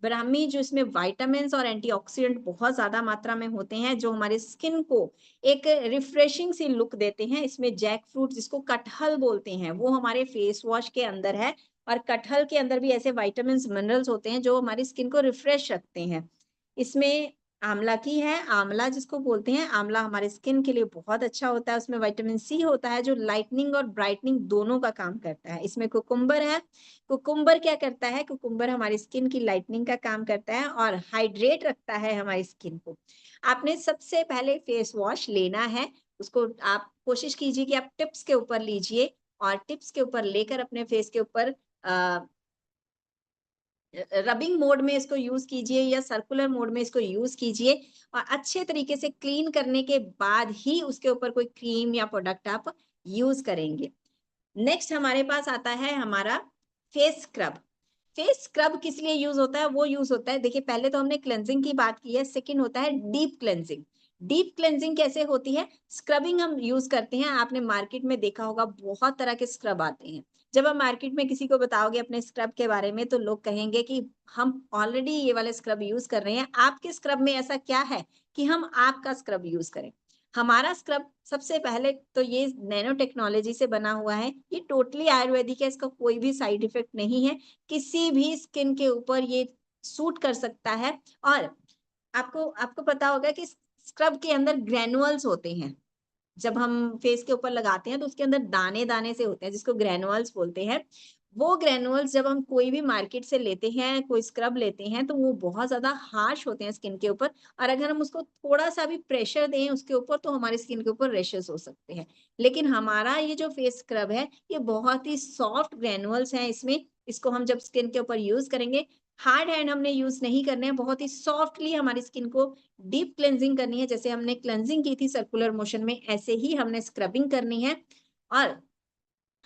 ब्राह्मी जो इसमें विटामिन्स और एंटीऑक्सीडेंट बहुत ज्यादा मात्रा में होते हैं, जो हमारे स्किन को एक रिफ्रेशिंग सी लुक देते हैं। इसमें जैक फ्रूट जिसको कटहल बोलते हैं, वो हमारे फेस वॉश के अंदर है। और कटहल के अंदर भी ऐसे विटामिन्स मिनरल्स होते हैं जो हमारी स्किन को रिफ्रेश रखते हैं। इसमें आंवला की है, आंवला जिसको बोलते हैं, आंवला हमारे स्किन के लिए बहुत अच्छा होता है। उसमें विटामिन सी होता है जो लाइटनिंग और ब्राइटनिंग दोनों का काम करता है। इसमें कुकुम्बर है। कुकुम्बर क्या करता है? कुकुम्बर हमारी स्किन की लाइटनिंग का काम करता है और हाइड्रेट रखता है हमारी स्किन को। आपने सबसे पहले फेस वॉश लेना है, उसको आप कोशिश कीजिए कि आप टिप्स के ऊपर लीजिए और टिप्स के ऊपर लेकर अपने फेस के ऊपर रबिंग मोड में इसको यूज कीजिए या सर्कुलर मोड में इसको यूज कीजिए और अच्छे तरीके से क्लीन करने के बाद ही उसके ऊपर कोई क्रीम या प्रोडक्ट आप यूज करेंगे। नेक्स्ट हमारे पास आता है हमारा फेस स्क्रब। फेस स्क्रब किस लिए यूज होता है? वो यूज होता है, देखिए पहले तो हमने क्लेंजिंग की बात की है, सेकंड होता है डीप क्लेंजिंग। डीप क्लेंजिंग कैसे होती है? स्क्रबिंग हम यूज करते हैं, आपने मार्केट में देखा होगा बहुत तरह के स्क्रब आते हैं। जब आप मार्केट में किसी को बताओगे अपने स्क्रब के बारे में तो लोग कहेंगे कि हम ऑलरेडी ये वाले स्क्रब यूज कर रहे हैं, आपके स्क्रब में ऐसा क्या है कि हम आपका स्क्रब यूज करें? हमारा स्क्रब सबसे पहले तो ये नैनो टेक्नोलॉजी से बना हुआ है, ये टोटली आयुर्वेदिक है, इसका कोई भी साइड इफेक्ट नहीं है, किसी भी स्किन के ऊपर ये सूट कर सकता है। और आपको आपको पता होगा कि स्क्रब के अंदर ग्रैनुअल्स होते हैं। जब हम फेस के ऊपर लगाते हैं तो उसके अंदर दाने-दाने से होते हैं जिसको ग्रैनुअल्स बोलते हैं। वो ग्रैनुअल्स जब हम कोई भी मार्केट से लेते हैं, कोई स्क्रब लेते हैं तो वो बहुत ज़्यादा हार्श होते हैं स्किन के ऊपर और अगर हम उसको थोड़ा-सा भी प्रेशर दें उसके ऊपर तो हमारी स्किन के ऊपर रैशेस हो सकते हैं। लेकिन हमारा ये जो फेस स्क्रब है, ये बहुत ही सॉफ्ट ग्रैनुअल्स हैं इसमें, इसको हम जब स्किन के ऊपर यूज़ करेंगे, हार्ड हैंड हमने यूज़ नहीं करने हैं, बहुत ही सॉफ्टली हमारी स्किन को डीप क्लेंजिंग करनी है। जैसे हमने क्लेंजिंग की थी सर्कुलर मोशन में, ऐसे ही हमने स्क्रबिंग करनी है। और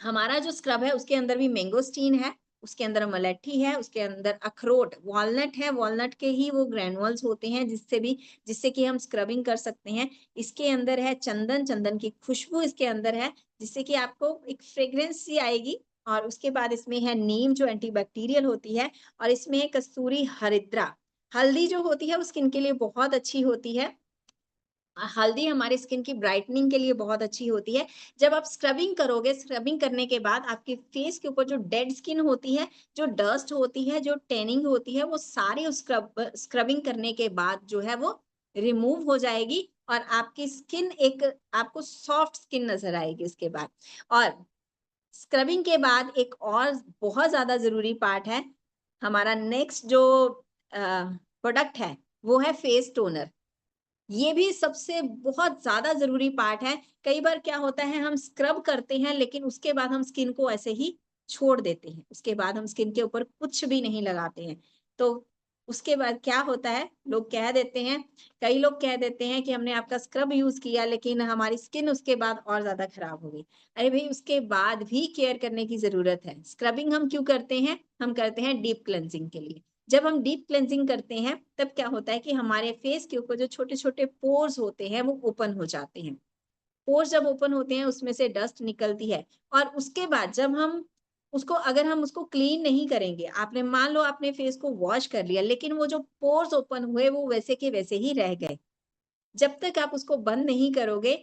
हमारा जो स्क्रब है उसके अंदर भी मैंगोस्टीन है, उसके अंदर मलैठी है, उसके अंदर अखरोट वॉलनट है, वॉलनट के ही वो ग्रैनुअल्स होते हैं जिससे कि हम स्क्रबिंग कर सकते हैं। इसके अंदर है चंदन, चंदन की खुशबू इसके अंदर है, जिससे कि आपको एक फ्रेग्रेंस सी आएगी। और उसके बाद इसमें है नीम जो एंटीबैक्टीरियल होती है और इसमें है कस्तूरी हरिद्रा। हल्दी जो होती है वो स्किन के लिए बहुत अच्छी होती है। हल्दी हमारी स्किन की ब्राइटनिंग के लिए बहुत अच्छी होती है। जब आप स्क्रबिंग करोगे, स्क्रबिंग करने के बाद आपके फेस के ऊपर जो डेड स्किन होती है, जो डस्ट होती है, जो टैनिंग होती है, वो सारी उस स्क्रबिंग करने के बाद जो है वो रिमूव हो जाएगी और आपकी स्किन एक आपको सॉफ्ट स्किन नज़र आएगी उसके बाद। और स्क्रबिंग के बाद एक और बहुत ज़्यादा ज़रूरी पार्ट है, हमारा नेक्स्ट जो प्रोडक्ट है, वो है फेस टोनर। ये भी सबसे बहुत ज़्यादा ज़रूरी पार्ट है। कई बार क्या होता है हम स्क्रब करते हैं लेकिन उसके बाद हम स्किन को ऐसे ही छोड़ देते हैं। उसके बाद हम स्किन के ऊपर कुछ भी नहीं लगाते हैं। तो उसके बाद क्या होता है लोग कह देते हैं कई लोग कह देते हैं कि हमने आपका स्क्रब यूज़ किया लेकिन हमारी स्किन उसके बाद और ज़्यादा खराब हो गई। अरे भई उसके बाद भी केयर करने की ज़रूरत है। स्क्रबिंग हम क्यों करते हैं? हम करते हैं डीप क्लेंजिंग के लिए। जब हम डीप क्लेंजिंग करते हैं तब क्या होता है कि हमारे फेस के ऊपर जो छोटे-छोटे पोर्स होते हैं वो ओपन हो जाते हैं। पोर्स जब ओपन होते हैं उसमें से डस्ट निकलती है और उसके बाद जब हम उसको अगर हम उसको क्लीन नहीं करेंगे, आपने मान लो आपने फेस को वॉश कर लिया लेकिन वो जो पोर्स ओपन हुए वो वैसे के वैसे ही रह गए। जब तक आप उसको बंद नहीं करोगे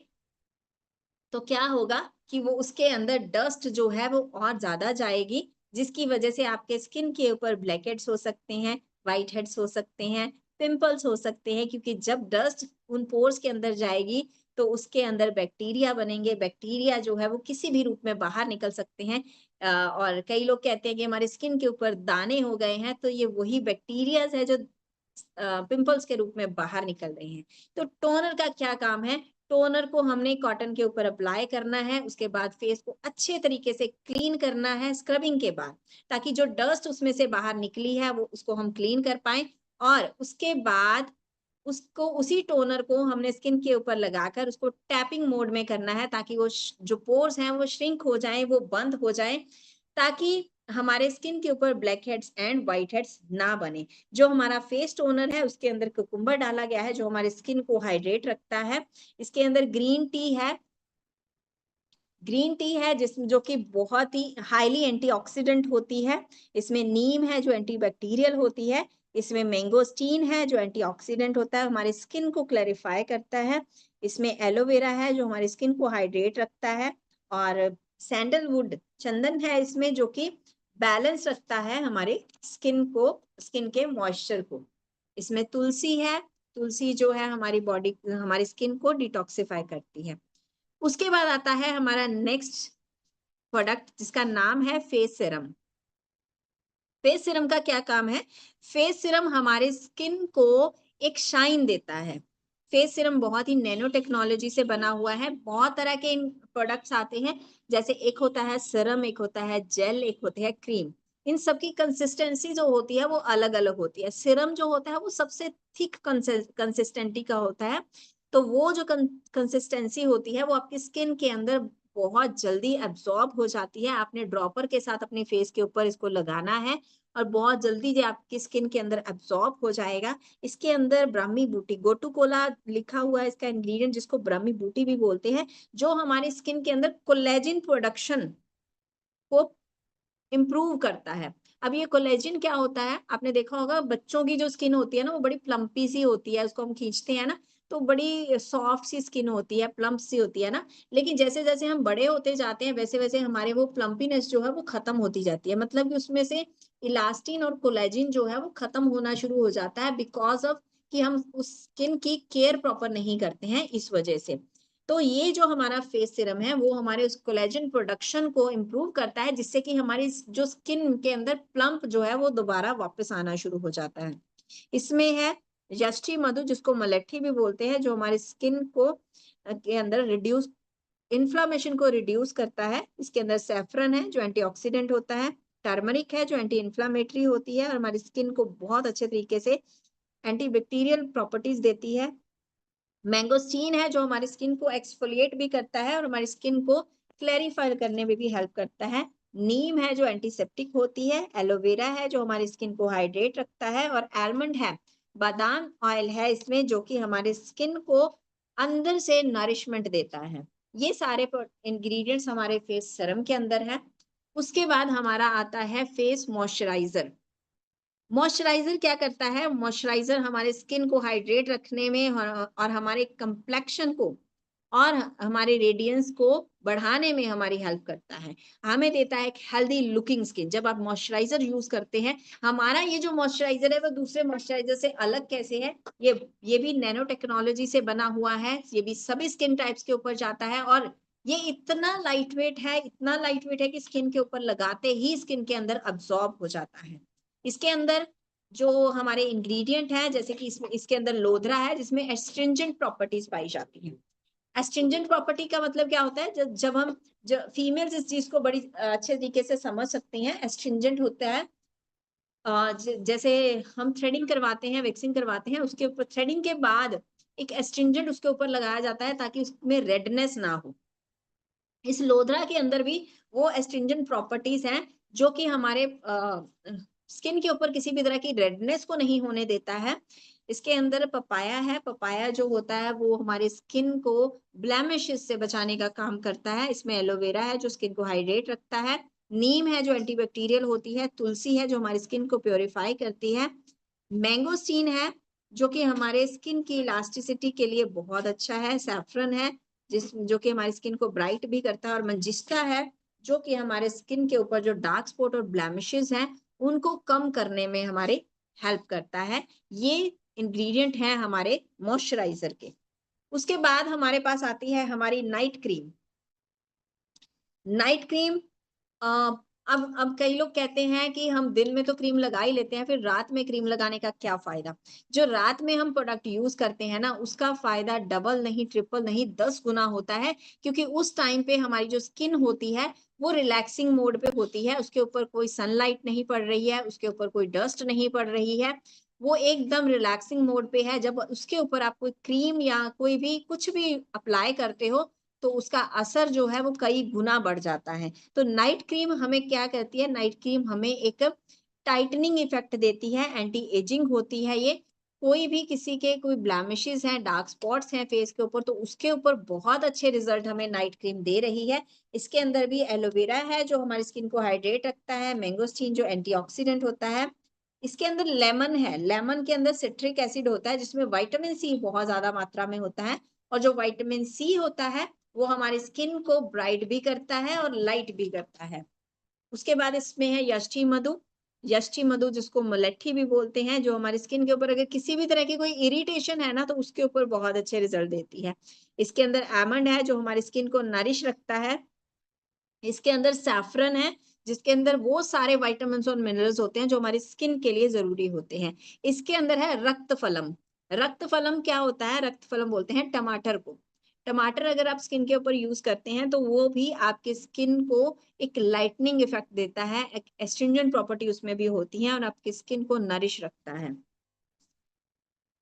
तो क्या होगा कि वो उसके अंदर डस्ट जो है वो और ज़्यादा जाएगी, जिसकी वजह से आपके स्किन के ऊपर ब्लैक हेड्स हो सकते हैं, व्हाइट हेड्स हो सकते हैं, पिंपल्स हो सकते हैं क्योंकि जब डस्ट उन पोर्स के अंदर जाएगी, तो उसके अंदर बैक्टीरिया बनेंगे, बैक्टीरिया जो है वो किसी भी रूप में बाहर निकल सकते हैं। और कई लोग कहते हैं कि हमारे स्किन के ऊपर दाने हो गए हैं, तो ये वही बैक्टीरियाज़ है जो पिंपल्स के रूप में बाहर निकल रहे हैं। तो टोनर का क्या काम है? टोनर को हमने कॉटन के ऊपर अप्लाई करना है, उसके बाद फेस को अच्छे तरीके से क्लीन करना है स्क्रबिंग के बाद, ताकि जो डस्ट उसमें से बाहर निकली है वो उसको हम क्लीन कर पाएँ और उसके बाद उसको उसी टोनर को हमने स्किन के ऊपर लगाकर उसको टैपिंग मोड में करना है ताकि वो जो पोर्स हैं वो श्रिंक हो जाएँ, वो बंद हो जाएँ, ताकि हमारे स्किन के ऊपर black heads and white heads ना बने। जो हमारा फेस टोनर है उसके अंदर कुकुम्बर डाला गया है जो हमारे स्किन को हाइड्रेट रखता है। इसके अंदर ग्रीन टी है जो कि बहुत ही हाईली एंटीऑक्सीडेंट होती है। इसमें नीम है जो एंटीबैक्टीरियल होती है। इसमें मैंगोस्टीन है जो एंटीऑक्सीडेंट होता है, हमारे स्किन को क्लैरिफाई करता है। इसमें एलोवेरा है जो हमारी स्किन को हाइड्रेट रखता है। और सैंडलवुड चंदन है इसमें जो कि बैलेंस रखता है हमारे स्किन के मॉइस्चर को। इसमें तुलसी है, तुलसी जो है हमारी स्किन को डिटॉक्सिफाई करती है। उसके बाद आता है हमारा नेक्स्ट प्रोडक्ट जिसका नाम है फेस सीरम। फेस सीरम का क्या काम है? फेस सीरम हमारे स्किन को एक शाइन देता है। फेस सीरम बहुत ही नैनो टेक्नोलॉजी से बना हुआ है। बहुत तरह के इन प्रोडक्ट्स आते हैं, जैसे एक होता है सीरम, एक होता है जेल, एक होती है क्रीम। इन सबकी कंसिस्टेंसी जो होती है वो अलग अलग होती है। सीरम जो होता है वो सबसे थिक कंसिस्टेंटी का होता है। तो वो जो कंसिस्टेंसी होती है वो आपकी स्किन के अंदर बहुत जल्दी एब्जॉर्ब हो जाती है। आपने ड्रॉपर के साथ अपने फेस के ऊपर इसको लगाना है और बहुत जल्दी ये आपकी स्किन के अंदर एब्जॉर्ब हो जाएगा। इसके अंदर ब्राह्मी बूटी, गोटू कोला लिखा हुआ है इसका इंग्रेडिएंट, जिसको ब्राह्मी बूटी भी बोलते हैं, जो हमारी स्किन के अंदर कोलेजन प्रोडक्शन को इम्प्रूव करता है। अब ये कोलेजन क्या होता है? आपने देखा होगा बच्चों की जो स्किन होती है ना वो बड़ी प्लम्पी सी होती है, उसको हम खींचते हैं ना तो बड़ी सॉफ्ट सी स्किन होती है, प्लम्प सी होती है ना। लेकिन जैसे जैसे हम बड़े होते जाते हैं वैसे वैसे हमारे वो प्लम्पीनेस जो है वो खत्म होती जाती है। मतलब कि उसमें से इलास्टिन और कोलेजन जो है वो खत्म होना शुरू हो जाता है, बिकॉज ऑफ कि हम उस स्किन की केयर प्रॉपर नहीं करते हैं इस वजह से। तो ये जो हमारा फेस सीरम है वो हमारे उस कोलेजन प्रोडक्शन को इम्प्रूव करता है, जिससे कि हमारी जो स्किन के अंदर प्लम्प जो है वो दोबारा वापस आना शुरू हो जाता है। इसमें है यष्टि मधु, जिसको मलेट्ठी भी बोलते हैं, जो हमारी स्किन को के अंदर रिड्यूस इन्फ्लामेशन को रिड्यूस करता है। इसके अंदर सैफरन है जो एंटीऑक्सीडेंट होता है। टर्मरिक है जो एंटी इन्फ्लामेटरी होती है और हमारी स्किन को बहुत अच्छे तरीके से एंटीबैक्टीरियल प्रॉपर्टीज देती है। मैंगोस्टीन है जो हमारी स्किन को एक्सफोलिएट भी करता है और हमारी स्किन को क्लैरिफाई करने में भी हेल्प करता है। नीम है जो एंटीसेप्टिक होती है। एलोवेरा है जो हमारी स्किन को हाइड्रेट रखता है। और आलमंड है, बादाम ऑयल है इसमें, जो कि हमारे स्किन को अंदर से नरिशमेंट देता है। ये सारे इंग्रेडिएंट्स हमारे फेस सीरम के अंदर है। उसके बाद हमारा आता है फेस मॉइस्चराइजर। मॉइस्चराइजर क्या करता है? मॉइस्चराइजर हमारे स्किन को हाइड्रेट रखने में और हमारे कंप्लेक्शन को और हमारे रेडियंस को बढ़ाने में हमारी हेल्प करता है। हमें देता है एक हेल्दी लुकिंग स्किन। जब आप मॉइस्चराइजर यूज करते हैं, हमारा ये जो मॉइस्चराइजर है वो दूसरे मॉइस्चराइजर से अलग कैसे है? ये भी नैनो टेक्नोलॉजी से बना हुआ है। ये भी सभी स्किन टाइप्स के ऊपर जाता है और ये इतना लाइट वेट है, इतना लाइट वेट है कि स्किन के ऊपर लगाते ही स्किन के अंदर अब्सॉर्ब हो जाता है। इसके अंदर जो हमारे इंग्रेडिएंट है, जैसे कि इसके अंदर लोधरा है जिसमें एस्ट्रिंजेंट प्रॉपर्टीज पाई जाती हैं। एस्ट्रिंजेंट प्रॉपर्टी का मतलब क्या होता है? जब हम फीमेल्स इस चीज को बड़ी अच्छे तरीके से समझ सकती हैं। एस्ट्रिंजेंट होता है जैसे हम थ्रेडिंग करवाते हैं, वैक्सिंग करवाते हैं, उसके ऊपर थ्रेडिंग के बाद एक एस्ट्रिंजेंट उसके ऊपर लगाया जाता है ताकि उसमें रेडनेस ना हो। इस लोधरा के अंदर भी वो एस्ट्रिंजेंट प्रॉपर्टीज हैं जो कि हमारे स्किन के ऊपर किसी भी तरह की रेडनेस को नहीं होने देता है। इसके अंदर पपाया है। पपाया जो होता है वो हमारे स्किन को ब्लेमिशेस से बचाने का काम करता है। इसमें एलोवेरा है जो स्किन को हाइड्रेट रखता है। नीम है जो एंटीबैक्टीरियल होती है। तुलसी है जो हमारी स्किन को प्योरीफाई करती है। मैंगोस्टीन है जो कि हमारे स्किन की इलास्टिसिटी के लिए बहुत अच्छा है। सैफरन है जो कि हमारी स्किन को ब्राइट भी करता है। और मंजिष्ठा है जो कि हमारे स्किन के ऊपर जो डार्क स्पॉट और ब्लेमिशेस हैं उनको कम करने में हमारे हेल्प करता है। ये इंग्रेडिएंट हैं हमारे मॉइस्चराइजर के। उसके बाद हमारे पास आती है हमारी नाइट क्रीम। नाइट क्रीम अब कई लोग कहते हैं कि हम दिन में तो क्रीम लगा ही लेते हैं, फिर रात में क्रीम लगाने का क्या फायदा? जो रात में हम प्रोडक्ट यूज करते हैं ना उसका फायदा डबल नहीं, ट्रिपल नहीं, 10 गुना होता है। क्योंकि उस टाइम पे हमारी जो स्किन होती है वो रिलैक्सिंग मोड पे होती है। उसके ऊपर कोई सनलाइट नहीं पड़ रही है, उसके ऊपर कोई डस्ट नहीं पड़ रही है, वो एकदम रिलैक्सिंग मोड पे है। जब उसके ऊपर आप कोई क्रीम या कोई भी कुछ भी अप्लाई करते हो तो उसका असर जो है वो कई गुना बढ़ जाता है। तो नाइट क्रीम हमें क्या करती है, नाइट क्रीम हमें एक टाइटनिंग इफेक्ट देती है, एंटी एजिंग होती है ये। कोई भी किसी के कोई ब्लेमिशेस हैं, डार्क स्पॉट्स हैं फेस के ऊपर, तो उसके ऊपर बहुत अच्छे रिजल्ट हमें नाइट क्रीम दे रही है। इसके अंदर भी एलोवेरा है जो हमारी स्किन को हाइड्रेट रखता है, मैंगोस्टीन जो एंटीऑक्सीडेंट होता है, इसके अंदर लेमन है, लेमन के अंदर सिट्रिक एसिड होता है जिसमें विटामिन सी बहुत ज्यादा मात्रा में होता है, और जो विटामिन सी होता है वो हमारी स्किन को ब्राइट भी करता है और लाइट भी करता है। उसके बाद इसमें है यष्टि मधु, यष्टि मधु जिसको मुलट्ठी भी बोलते हैं, जो हमारी स्किन के ऊपर अगर किसी भी तरह की कोई इरिटेशन है ना तो उसके ऊपर बहुत अच्छे रिजल्ट देती है। इसके अंदर आमंड है जो हमारी स्किन को नरिश रखता है। इसके अंदर सैफरन है जिसके अंदर वो सारे विटामिन्स और मिनरल्स होते हैं जो हमारी स्किन के लिए जरूरी होते हैं। इसके अंदर है रक्त फलम। रक्त फलम क्या होता है, रक्त फलम बोलते हैं टमाटर को। टमाटर अगर आप स्किन के ऊपर यूज करते हैं तो वो भी आपके स्किन को एक लाइटनिंग इफेक्ट देता है, एक एस्ट्रिंजेंट प्रॉपर्टी उसमें भी होती है और आपकी स्किन को नरिश रखता है।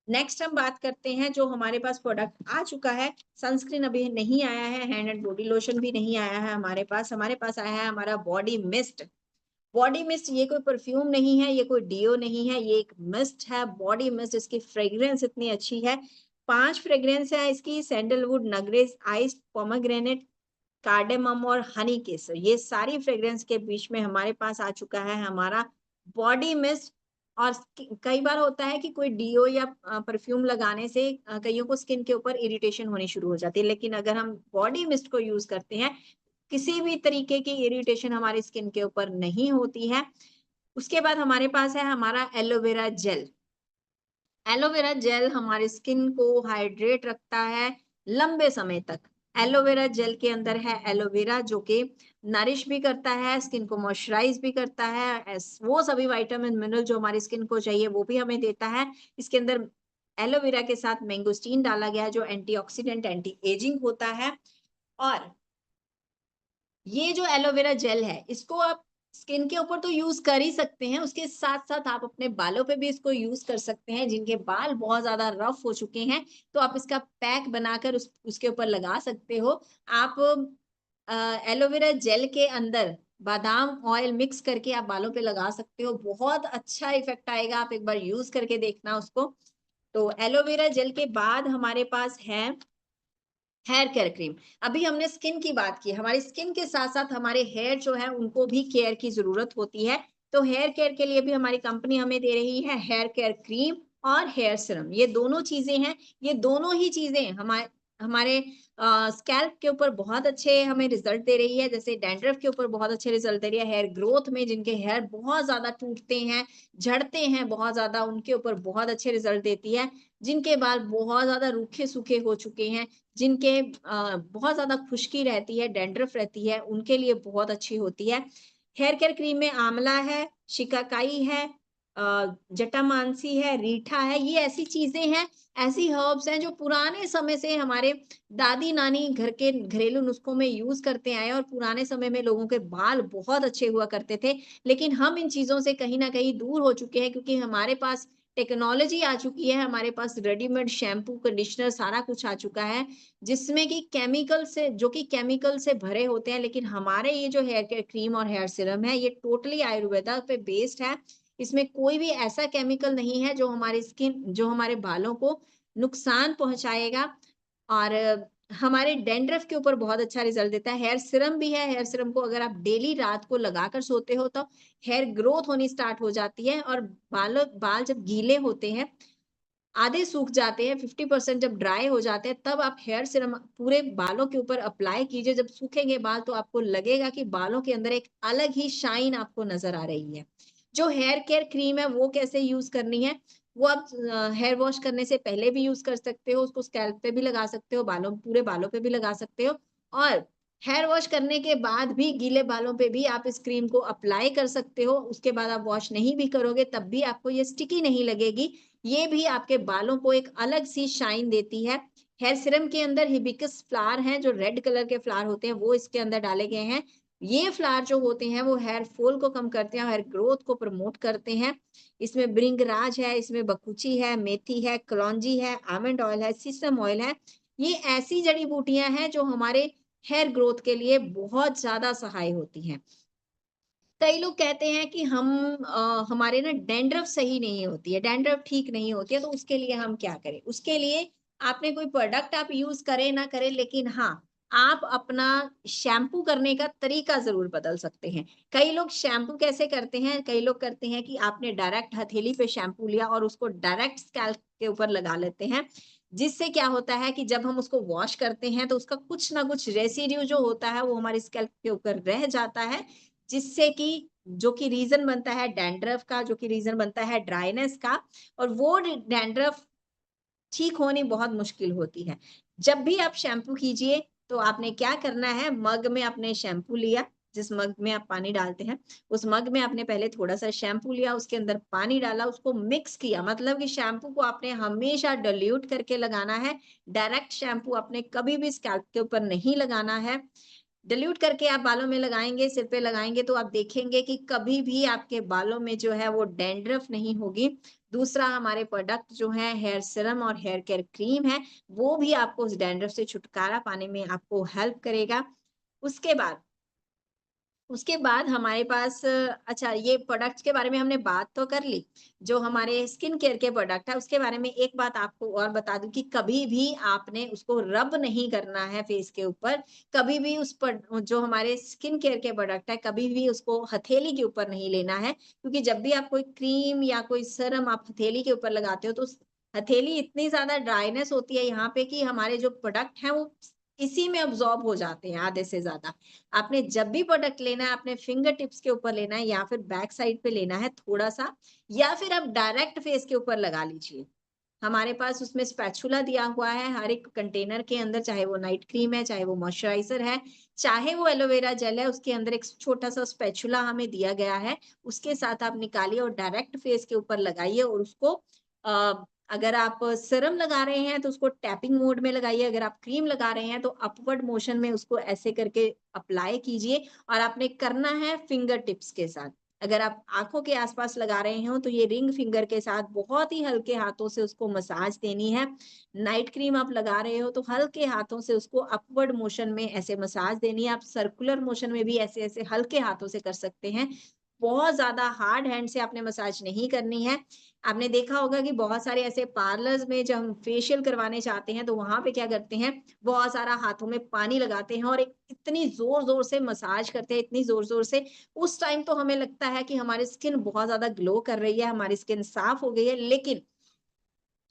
नेक्स्ट हम बात करते हैं जो हमारे पास प्रोडक्ट आ चुका है, सनस्क्रीन अभी नहीं आया है, हैंड एंड बॉडी लोशन भी नहीं आया है हमारे पास आया है हमारा बॉडी मिस्ट। बॉडी मिस्ट ये कोई परफ्यूम नहीं है, ये कोई डिओ नहीं है, ये एक मिस्ट है, बॉडी मिस्ट। इसकी फ्रेग्रेंस इतनी अच्छी है, 5 फ्रेग्रेंस है इसकी, सैंडलवुड, नगरेज, आइस, पोमेग्रेनेट, कार्डेमम और हनी केसर, ये सारी फ्रेग्रेंस के बीच में हमारे पास आ चुका है हमारा बॉडी मिस्ट। और कई बार होता है कि कोई डीओ या परफ्यूम लगाने से कईयों को स्किन के ऊपर इरिटेशन होनी शुरू हो जाती है, लेकिन अगर हम बॉडी मिस्ट को यूज करते हैं किसी भी तरीके की इरिटेशन हमारी स्किन के ऊपर नहीं होती है। उसके बाद हमारे पास है हमारा एलोवेरा जेल। एलोवेरा जेल हमारी स्किन को हाइड्रेट रखता है लंबे समय तक। एलोवेरा जेल के अंदर है एलोवेरा जो कि नरिश भी करता है, स्किन को मॉइस्चराइज भी करता है, वो सभी विटामिन मिनरल जो हमारी स्किन को चाहिए वो भी हमें देता है। इसके अंदर एलोवेरा के साथ मैंगोस्टीन डाला गया है जो एंटीऑक्सीडेंट, एंटी एजिंग होता है। और ये जो एलोवेरा जेल है इसको आप स्किन के ऊपर तो यूज कर ही सकते हैं, उसके साथ साथ आप अपने बालों पे भी इसको यूज कर सकते हैं। जिनके बाल बहुत ज्यादा रफ हो चुके हैं तो आप इसका पैक बनाकर उसके ऊपर लगा सकते हो। आप एलोवेरा जेल के अंदर बादाम ऑयल मिक्स करके आप बालों पे लगा सकते हो, बहुत अच्छा इफेक्ट आएगा, आप एक बार यूज करके देखना उसको। तो एलोवेरा जेल के बाद हमारे पास है हेयर केयर क्रीम। अभी हमने स्किन की बात की, हमारी स्किन के साथ साथ हमारे हेयर जो है उनको भी केयर की जरूरत होती है। तो हेयर केयर के लिए भी हमारी कंपनी हमें दे रही है हेयर केयर क्रीम और हेयर सीरम, ये दोनों चीजें हैं। ये दोनों ही चीजें हमारे हमारे स्कैल्प के ऊपर बहुत अच्छे हमें रिजल्ट दे रही है, जैसे डैंड्रफ के ऊपर बहुत अच्छे रिजल्ट दे रही है, हेयर ग्रोथ में जिनके हेयर बहुत ज्यादा टूटते हैं, झड़ते हैं बहुत ज्यादा, उनके ऊपर बहुत अच्छे रिजल्ट देती है। जिनके बाल बहुत ज्यादा रूखे सूखे हो चुके हैं, जिनके बहुत ज्यादा खुश्की रहती है, डैंड्रफ रहती है, उनके लिए बहुत अच्छी होती है। हेयर केयर क्रीम में आंवला है, शिकाकाई है, जटामांसी है, रीठा है, ये ऐसी चीजें हैं, ऐसी हर्ब्स हैं जो पुराने समय से हमारे दादी नानी घर के घरेलू नुस्खों में यूज करते आए और पुराने समय में लोगों के बाल बहुत अच्छे हुआ करते थे। लेकिन हम इन चीजों से कहीं ना कहीं दूर हो चुके हैं क्योंकि हमारे पास टेक्नोलॉजी आ चुकी है, हमारे पास रेडीमेड शैम्पू, कंडीशनर सारा कुछ आ चुका है जिसमें कि केमिकल से, जो कि केमिकल से भरे होते हैं। लेकिन हमारे ये जो हेयर केयर क्रीम और हेयर सीरम है ये टोटली आयुर्वेदा पे बेस्ड है। इसमें कोई भी ऐसा केमिकल नहीं है जो हमारी स्किन, जो हमारे बालों को नुकसान पहुंचाएगा। और हमारे डैंड्रफ के ऊपर बहुत अच्छा रिजल्ट देता है। हेयर सीरम भी है, हेयर सीरम को अगर आप डेली रात को लगाकर सोते हो तो हेयर ग्रोथ होनी स्टार्ट हो जाती है। और बाल जब गीले होते हैं, आधे सूख जाते हैं, 50% जब ड्राई हो जाते हैं, तब आप हेयर सीरम पूरे बालों के ऊपर अप्लाई कीजिए। जब सूखेंगे बाल तो आपको लगेगा कि बालों के अंदर एक अलग ही शाइन आपको नजर आ रही है। जो हेयर केयर क्रीम है वो कैसे यूज करनी है, वो आप हेयर वॉश करने से पहले भी यूज कर सकते हो, उसको स्कैल्प पे भी लगा सकते हो, बालों, पूरे बालों पे भी लगा सकते हो। और हेयर वॉश करने के बाद भी गीले बालों पे भी आप इस क्रीम को अप्लाई कर सकते हो। उसके बाद आप वॉश नहीं भी करोगे तब भी आपको ये स्टिकी नहीं लगेगी, ये भी आपके बालों को एक अलग सी शाइन देती है। हेयर सीरम के अंदर हिबिस्कस फ्लावर हैं, जो रेड कलर के फ्लावर होते हैं वो इसके अंदर डाले गए हैं। ये फ्लावर जो होते हैं वो हेयर फॉल को कम करते हैं, हेयर ग्रोथ को प्रमोट करते हैं। इसमें भृंगराज है, इसमें बकुची है, मेथी है, कलौंजी है, आमंड ऑयल है, सीसम ऑयल है। ये ऐसी जड़ी बूटियां हैं जो हमारे हेयर ग्रोथ के लिए बहुत ज्यादा सहाय होती हैं। कई लोग कहते हैं कि हमारे ना डैंड्रफ सही नहीं होती है, डैंड्रफ ठीक नहीं होती है, तो उसके लिए हम क्या करें? उसके लिए आपने कोई प्रोडक्ट आप यूज़ करें ना करें, लेकिन हाँ, आप अपना शैम्पू करने का तरीका ज़रूर बदल सकते हैं। कई लोग शैम्पू कैसे करते हैं, कई लोग करते हैं कि आपने डायरेक्ट हथेली पे शैम्पू लिया और उसको डायरेक्ट स्कैल्प के ऊपर लगा लेते हैं। जिससे क्या होता है कि जब हम उसको वॉश करते हैं, तो उसका कुछ ना कुछ रेसिड्यू जो होता है, वो हमारे स्कैल्प के ऊपर रह जाता है, जिससे कि जो कि रीज़न बनता है डैंड्रफ का, जो कि रीज़न बनता है ड्राइनेस का, और वो डैंड्रफ ठीक होनी बहुत मुश्किल होती है। जब भी आप शैम्पू कीजिए, तो आपने क्या करना है, मग में आपने शैम्पू लिया, जिस मग में आप पानी डालते हैं, उस मग में आपने पहले थोड़ा-सा शैम्पू लिया, उसके अंदर पानी डाला, उसको मिक्स किया, मतलब कि शैम्पू को आपने हमेशा डाइल्यूट करके लगाना है। डायरेक्ट शैम्पू आपने कभी भी स्कैल्प के ऊपर नहीं लगाना है। डिल्यूट करके आप बालों में लगाएँगे, सिर पे लगाएँगे, तो आप देखेंगे कि कभी भी आपके बालों में जो है वो डैंड्रफ नहीं होगी। दूसरा, हमारे प्रोडक्ट जो हैं हेयर सीरम और हेयर केयर क्रीम है, वो भी आपको उस डैंड्रफ से छुटकारा पाने में आपको हेल्प करेगा। उसके बाद उसके बाद हमारे पास अच्छा, ये प्रोडक्ट्स के बारे में हमने बात तो कर ली। जो हमारे स्किन केयर के प्रोडक्ट है, उसके बारे में एक बात आपको और बता दूँ कि कभी भी आपने उसको रब नहीं करना है फेस के ऊपर। कभी भी उस पर जो हमारे स्किन केयर के प्रोडक्ट है, कभी भी उसको हथेली के ऊपर नहीं लेना है। क्योंकि जब भी आप कोई क्रीम या कोई सीरम आप हथेली के ऊपर लगाते हो, तो उस हथेली इतनी ज़्यादा ड्राइनेस होती है यहाँ पे कि हमारे जो प्रोडक्ट हैं, वो इसी में अब्ज़ॉर्ब हो जाते हैं आधे से ज़्यादा। आपने जब भी प्रोडक्ट लेना है, अपने फिंगर टिप्स के ऊपर लेना है या फिर बैक साइड पे लेना है थोड़ा-सा, या फिर आप डायरेक्ट फेस के ऊपर लगा लीजिए। हमारे पास उसमें स्पैचुला दिया हुआ है हर एक कंटेनर के अंदर, चाहे वो नाइट क्रीम है, चाहे वो मॉइस्चराइज़र है, चाहे वो एलोवेरा जेल है, उसके अंदर एक छोटा-सा स्पैचुला हमें दिया गया है। उसके साथ आप निकालिए और डायरेक्ट फेस के ऊपर लगाइए, और उसको अगर आप सीरम लगा रहे हैं तो उसको टैपिंग मोड में लगाइए, अगर आप क्रीम लगा रहे हैं तो अपवर्ड मोशन में उसको ऐसे करके अप्लाई कीजिए, और आपने करना है फिंगर टिप्स के साथ। अगर आप आँखों के आस-पास लगा रहे हो, तो ये रिंग फिंगर के साथ बहुत ही हल्के हाथों से उसको मसाज देनी है। नाइट क्रीम आप लगा रहे हो, तो हल्के हाथों से उसको अपवर्ड मोशन में ऐसे मसाज देनी है। आप सर्कुलर मोशन में भी ऐसे-ऐसे हल्के हाथों से कर सकते हैं। बहुत ज़्यादा हार्ड हैंड से आपने मसाज नहीं करनी है। आपने देखा होगा कि बहुत सारे ऐसे पार्लर्स में जब हम फेशियल करवाने जाते हैं, तो वहाँ पे क्या करते हैं, बहुत सारा हाथों में पानी लगाते हैं और एक इतनी ज़ोर-ज़ोर से मसाज करते हैं, इतनी ज़ोर-ज़ोर से। उस टाइम तो हमें लगता है कि हमारी स्किन बहुत ज़्यादा ग्लो कर रही है, हमारी स्किन साफ हो गई है, लेकिन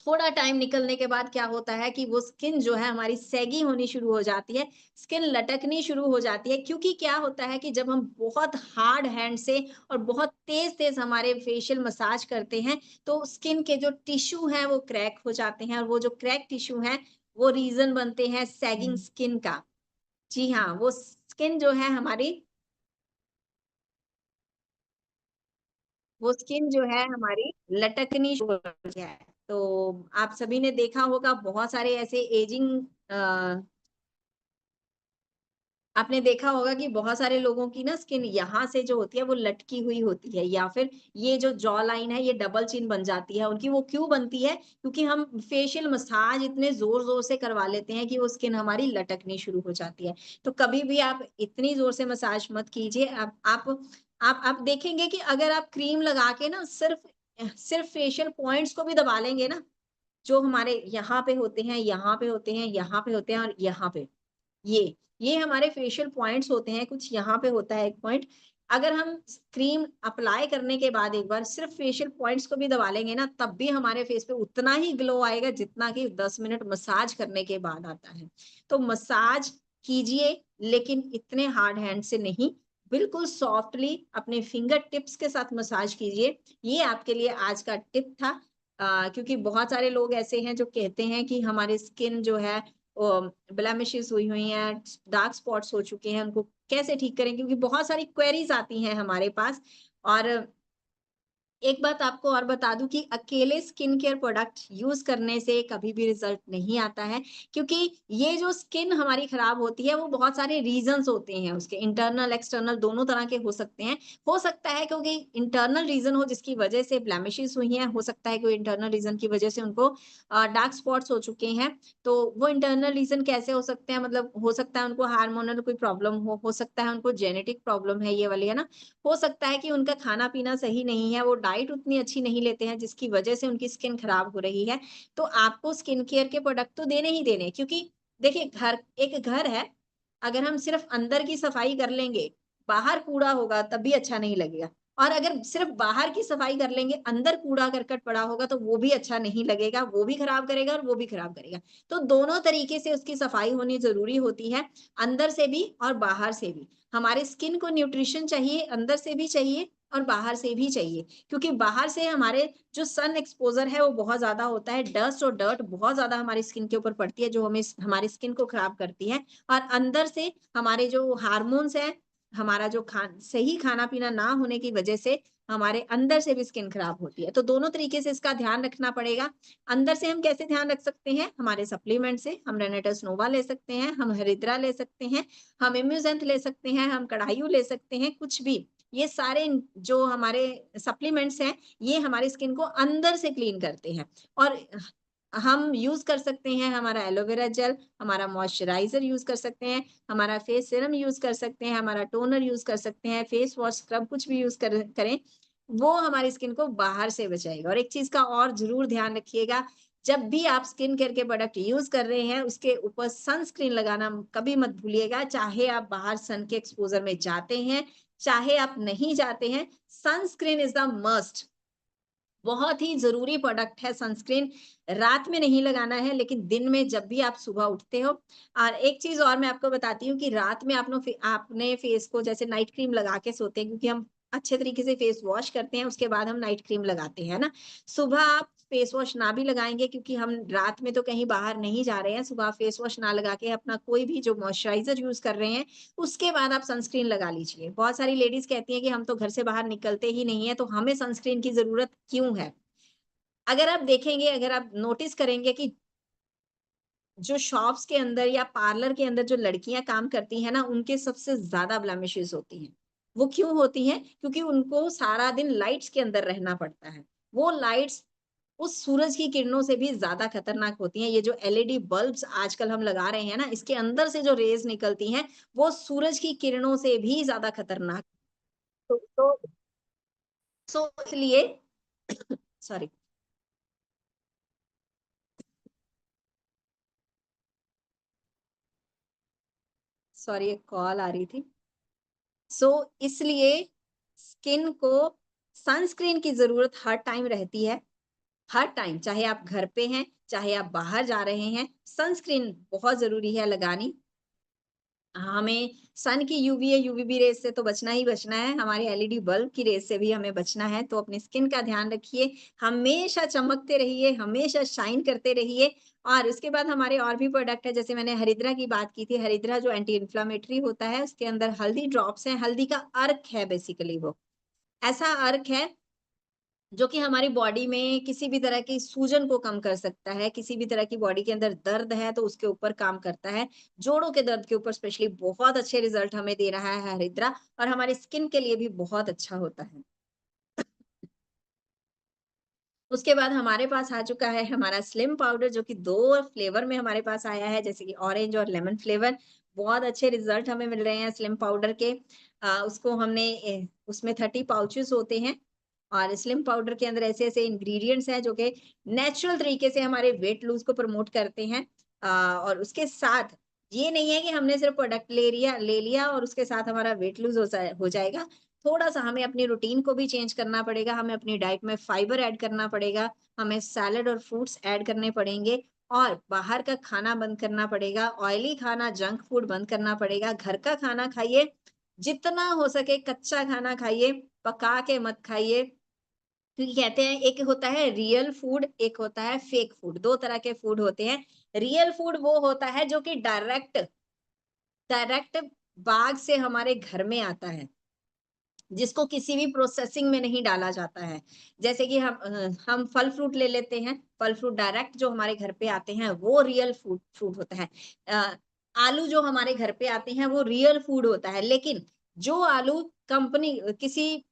थोड़ा टाइम निकलने के बाद क्या होता है कि वो स्किन जो है हमारी सैगी होनी शुरू हो जाती है, स्किन लटकनी शुरू हो जाती है, क्योंकि क्या होता है कि जब हम बहुत हार्ड हैंड से और बहुत तेज़-तेज़ हमारे फेशियल मसाज करते हैं, तो स्किन के जो टिश्यू हैं वो क्रैक हो जाते हैं, और वो जो क्रैक टिश्यू हैं, वो रीज़न बनते हैं सैगिंग स्किन का। जी हाँ, वो स्किन जो है हमारी, वो स्किन जो है हमारी लटकनी शुरू हो गया है। तो आप सभी ने देखा होगा बहुत सारे ऐसे एजिंग अ, आपने देखा होगा कि बहुत सारे लोगों की ना स्किन यहाँ से जो होती है वो लटकी हुई होती है, या फिर ये जो जॉ लाइन है ये डबल चिन बन जाती है उनकी। वो क्यों बनती है? क्योंकि हम फेशियल मसाज इतने ज़ोर-ज़ोर से करवा लेते हैं कि वो स्किन हमारी लटकनी शुरू हो जाती है। तो कभी भी आप इतनी ज़ोर से मसाज मत कीजिए। आप देखेंगे कि अगर आप क्रीम लगा के ना सिर्फ़ फेशियल पॉइंट्स को भी दबा लेंगे ना, जो हमारे यहाँ पे होते हैं, यहाँ पे होते हैं, यहाँ पे होते हैं और यहाँ पे, ये हमारे फेशियल पॉइंट्स होते हैं, कुछ यहाँ पे होता है एक पॉइंट। अगर हम क्रीम अप्लाई करने के बाद एक बार सिर्फ फेशियल पॉइंट्स को भी दबा लेंगे ना, तब भी हमारे फेस पे उतना ही ग्लो आएगा जितना कि 10 मिनट मसाज करने के बाद आता है। तो मसाज कीजिए, लेकिन इतने हार्ड हैंड से नहीं, बिल्कुल सॉफ्टली अपने फिंगर टिप्स के साथ मसाज कीजिए। ये आपके लिए आज का टिप था। क्योंकि बहुत सारे लोग ऐसे हैं जो कहते हैं कि हमारी स्किन जो है ब्लेमिशेस हुई हुई हैं, डार्क स्पॉट्स हो चुके हैं, उनको कैसे ठीक करें? क्योंकि बहुत सारी क्वेरीज़ आती हैं हमारे पास, और एक बात आपको और बता दूं कि अकेले स्किन केयर प्रोडक्ट यूज करने से कभी भी रिजल्ट नहीं आता है, क्योंकि ये जो स्किन हमारी खराब होती है वो बहुत सारे रीजंस होते हैं उसके, इंटरनल एक्सटर्नल दोनों तरह के हो सकते हैं। हो सकता है क्योंकि इंटरनल रीजन हो जिसकी वजह से ब्लेमिशेस हुई हैं, हो सकता है कोई इंटरनल रीजन की वजह से उनको डार्क स्पॉट्स हो चुके हैं। तो वो इंटरनल रीजन कैसे हो सकते हैं, मतलब हो सकता है उनको हार्मोनल कोई प्रॉब्लम हो सकता है उनको जेनेटिक प्रॉब्लम है ये वाली, है ना। हो सकता है कि उनका खाना-पीना सही नहीं है, वो डाइट उतनी अच्छी नहीं लेते हैं जिसकी वजह से उनकी स्किन खराब हो रही है। तो आपको स्किन केयर के प्रोडक्ट तो देने ही देने हैं, क्योंकि देखिए एक घर है, अगर हम सिर्फ अंदर की सफाई कर लेंगे, बाहर कूड़ा होगा तब भी अच्छा नहीं लगेगा। और अगर सिर्फ बाहर की सफाई कर लेंगे, अंदर कूड़ा-करकट पड़ा होगा तो वो भी अच्छा नहीं लगेगा, वो भी खराब करेगा और वो भी खराब करेगा। तो दोनों तरीके से उसकी सफाई होनी ज़रूरी होती है, अंदर से भी और बाहर से भी। हमारे स्किन को न्यूट्रिशन चाहिए, अंदर से भी चाहिए और बाहर से भी चाहिए, क्योंकि बाहर से हमारे जो सन एक्सपोज़र है वो बहुत ज़्यादा होता है, डस्ट और डर्ट बहुत ज़्यादा हमारी स्किन के ऊपर पड़ती है जो हमें हमारी स्किन को खराब करती है। और अंदर से हमारे जो हार्मोन्स हैं, हमारा जो सही खाना-पीना ना होने की वजह से हमारे अंदर से भी स्किन खराब होती है। तो दोनों तरीके से इसका ध्यान रखना पड़ेगा। अंदर से हम कैसे ध्यान रख सकते हैं? हमारे सप्लीमेंट से, हम रेनेटस नोवा ले सकते हैं, हम हरिद्रा ले सकते हैं, हम इम्यूज़ेंथ ले सकते हैं, हम कढ़ाई ले सकते हैं, कुछ भी। ये सारे जो हमारे सप्लीमेंट्स हैं, ये हमारी स्किन को अंदर से क्लीन करते हैं। और हम यूज़ कर सकते हैं हमारा एलोवेरा जेल, हमारा मॉइस्चराइज़र यूज़ कर सकते हैं, हमारा फेस सीरम यूज़ कर सकते हैं, हमारा टोनर यूज़ कर सकते हैं, फेस वॉश, स्क्रब कुछ भी यूज़ करें, वो हमारी स्किन को बाहर से बचाएगा। और एक चीज़ का और ज़रूर ध्यान रखिएगा, जब भी आप स्किन केयर के प्रोडक्ट यूज़ कर रहे हैं, उसके ऊपर सनस्क्रीन लगाना कभी मत भूलिएगा, चाहे आप बाहर सन के एक्सपोज़र में जाते हैं, चाहे आप नहीं जाते हैं, सनस्क्रीन इज़ द मस्ट। बहुत ही ज़रूरी प्रोडक्ट है सनस्क्रीन। रात में नहीं लगाना है, लेकिन दिन में जब भी आप सुबह उठते हो। और एक चीज़ और मैं आपको बताती हूँ कि रात में आपने फेस को जैसे नाइट क्रीम लगा के सोते हैं, क्योंकि हम अच्छे तरीके से फेस वॉश करते हैं, उसके बाद हम नाइट क्रीम लगाते हैं, है ना? सुबह आप फेस वॉश ना भी लगाएँगे, क्योंकि हम रात में तो कहीं बाहर नहीं जा रहे हैं, सुबह फेस वॉश ना लगा के अपना कोई भी जो मॉइस्चराइज़र यूज़ कर रहे हैं, उसके बाद आप सनस्क्रीन लगा लीजिए। बहुत सारी लेडीज़ कहती हैं कि हम तो घर से बाहर निकलते ही नहीं है, तो हमें सनस्क्रीन की ज़रूरत क्यों है? अगर आप देखेंगे, अगर आप नोटिस करेंगे कि जो शॉप्स के अंदर या पार्लर के अंदर जो लड़कियाँ काम करती हैं ना, उनके सबसे ज़्यादा ब्लेमिशेस होती हैं। वो क्यों होती हैं? क्योंकि उनको सारा दिन लाइट्स के अंदर रहना पड़ता है। वो लाइट्स उस सूरज की किरणों से भी ज़्यादा खतरनाक होती हैं। ये जो एलईडी बल्ब्स आजकल हम लगा रहे हैं ना, इसके अंदर से जो रेज़ निकलती हैं, वो सूरज की किरणों से भी ज़्यादा खतरनाक। तो इसलिए सॉरी सॉरी एक कॉल आ रही थी। इसलिए स्किन को सनस्क्रीन की ज़रूरत हर टाइम रहती है, हर टाइम, चाहे आप घर पे हैं, चाहे आप बाहर जा रहे हैं, सनस्क्रीन बहुत ज़रूरी है लगानी। हमें सन की यूवी या यूवीबी रेज़ से तो बचना ही बचना है, हमारे एलईडी बल्ब की रेज़ से भी हमें बचना है, तो अपनी स्किन का ध्यान रखिए, हमेशा चमकते रहिए, हमेशा शाइन करते रहिए। और उसके बाद हमारे और भी प्रोडक्ट हैं, जैसे मैंने हरिद्रा की बात की थी, हरिद्रा जो एंटी इन्फ्लेमेटरी होता है, उसके अंदर हल्दी ड्रॉप्स हैं, हल्दी का अर्क है बेसिकली वो। ऐसा अर्क है जो कि हमारी बॉडी में किसी भी तरह की सूजन को कम कर सकता है, किसी भी तरह की बॉडी के अंदर दर्द है तो उसके ऊपर काम करता है। जोड़ों के दर्द के ऊपर स्पेशली बहुत अच्छे रिज़ल्ट हमें दे रहा है हरिद्रा, और हमारी स्किन के लिए भी बहुत अच्छा होता है। उसके बाद हमारे पास आ चुका है हमारा स्लिम पाउडर, जो कि 2 फ्लेवर में हमारे पास आया है, जैसे कि ऑरेंज और लेमन फ्लेवर। बहुत अच्छे रिज़ल्ट हमें मिल रहे हैं स्लिम पाउडर के। उसको हमने उसमें 30 पाउचेज़ होते हैं, और स्लिम पाउडर के अंदर ऐसे-ऐसे इंग्रीडिएंट्स हैं जो कि नेचुरल तरीके से हमारे वेट लूज़ को प्रमोट करते हैं। और उसके साथ ये नहीं है कि हमने सिर्फ़ प्रोडक्ट ले लिया और उसके साथ हमारा वेट लूज़ हो जाएगा। थोड़ा-सा हमें अपनी रूटीन को भी चेंज करना पड़ेगा, हमें अपनी डाइट में फाइबर ऐड करना पड़ेगा, हमें सैलेड और फ्रूट्स ऐड करने पड़ेंगे, और बाहर का खाना बंद करना पड़ेगा, ऑयली खाना, जंक फूड बंद करना पड़ेगा। घर का खाना खाइए, जितना हो सके कच्चा खाना खाइए, पका के मत खाइए। क्योंकि कहते हैं एक होता है रियल फूड, एक होता है फेक फूड, 2 तरह के फूड होते हैं। रियल फूड वो होता है जो कि डायरेक्ट डायरेक्ट बाग से हमारे घर में आता है। जिसको किसी भी प्रोसेसिंग में नहीं डाला जाता है। जैसे कि हम फल फ्रूट ले लेते हैं, फल फ्रूट डायरेक्ट जो हमारे घर पे आते हैं वो रियल फूड फूड होता है। अ, आलू जो हमारे घर पे आते हैं वो रियल फूड होता है, लेकिन जो आलू कंपनी किसी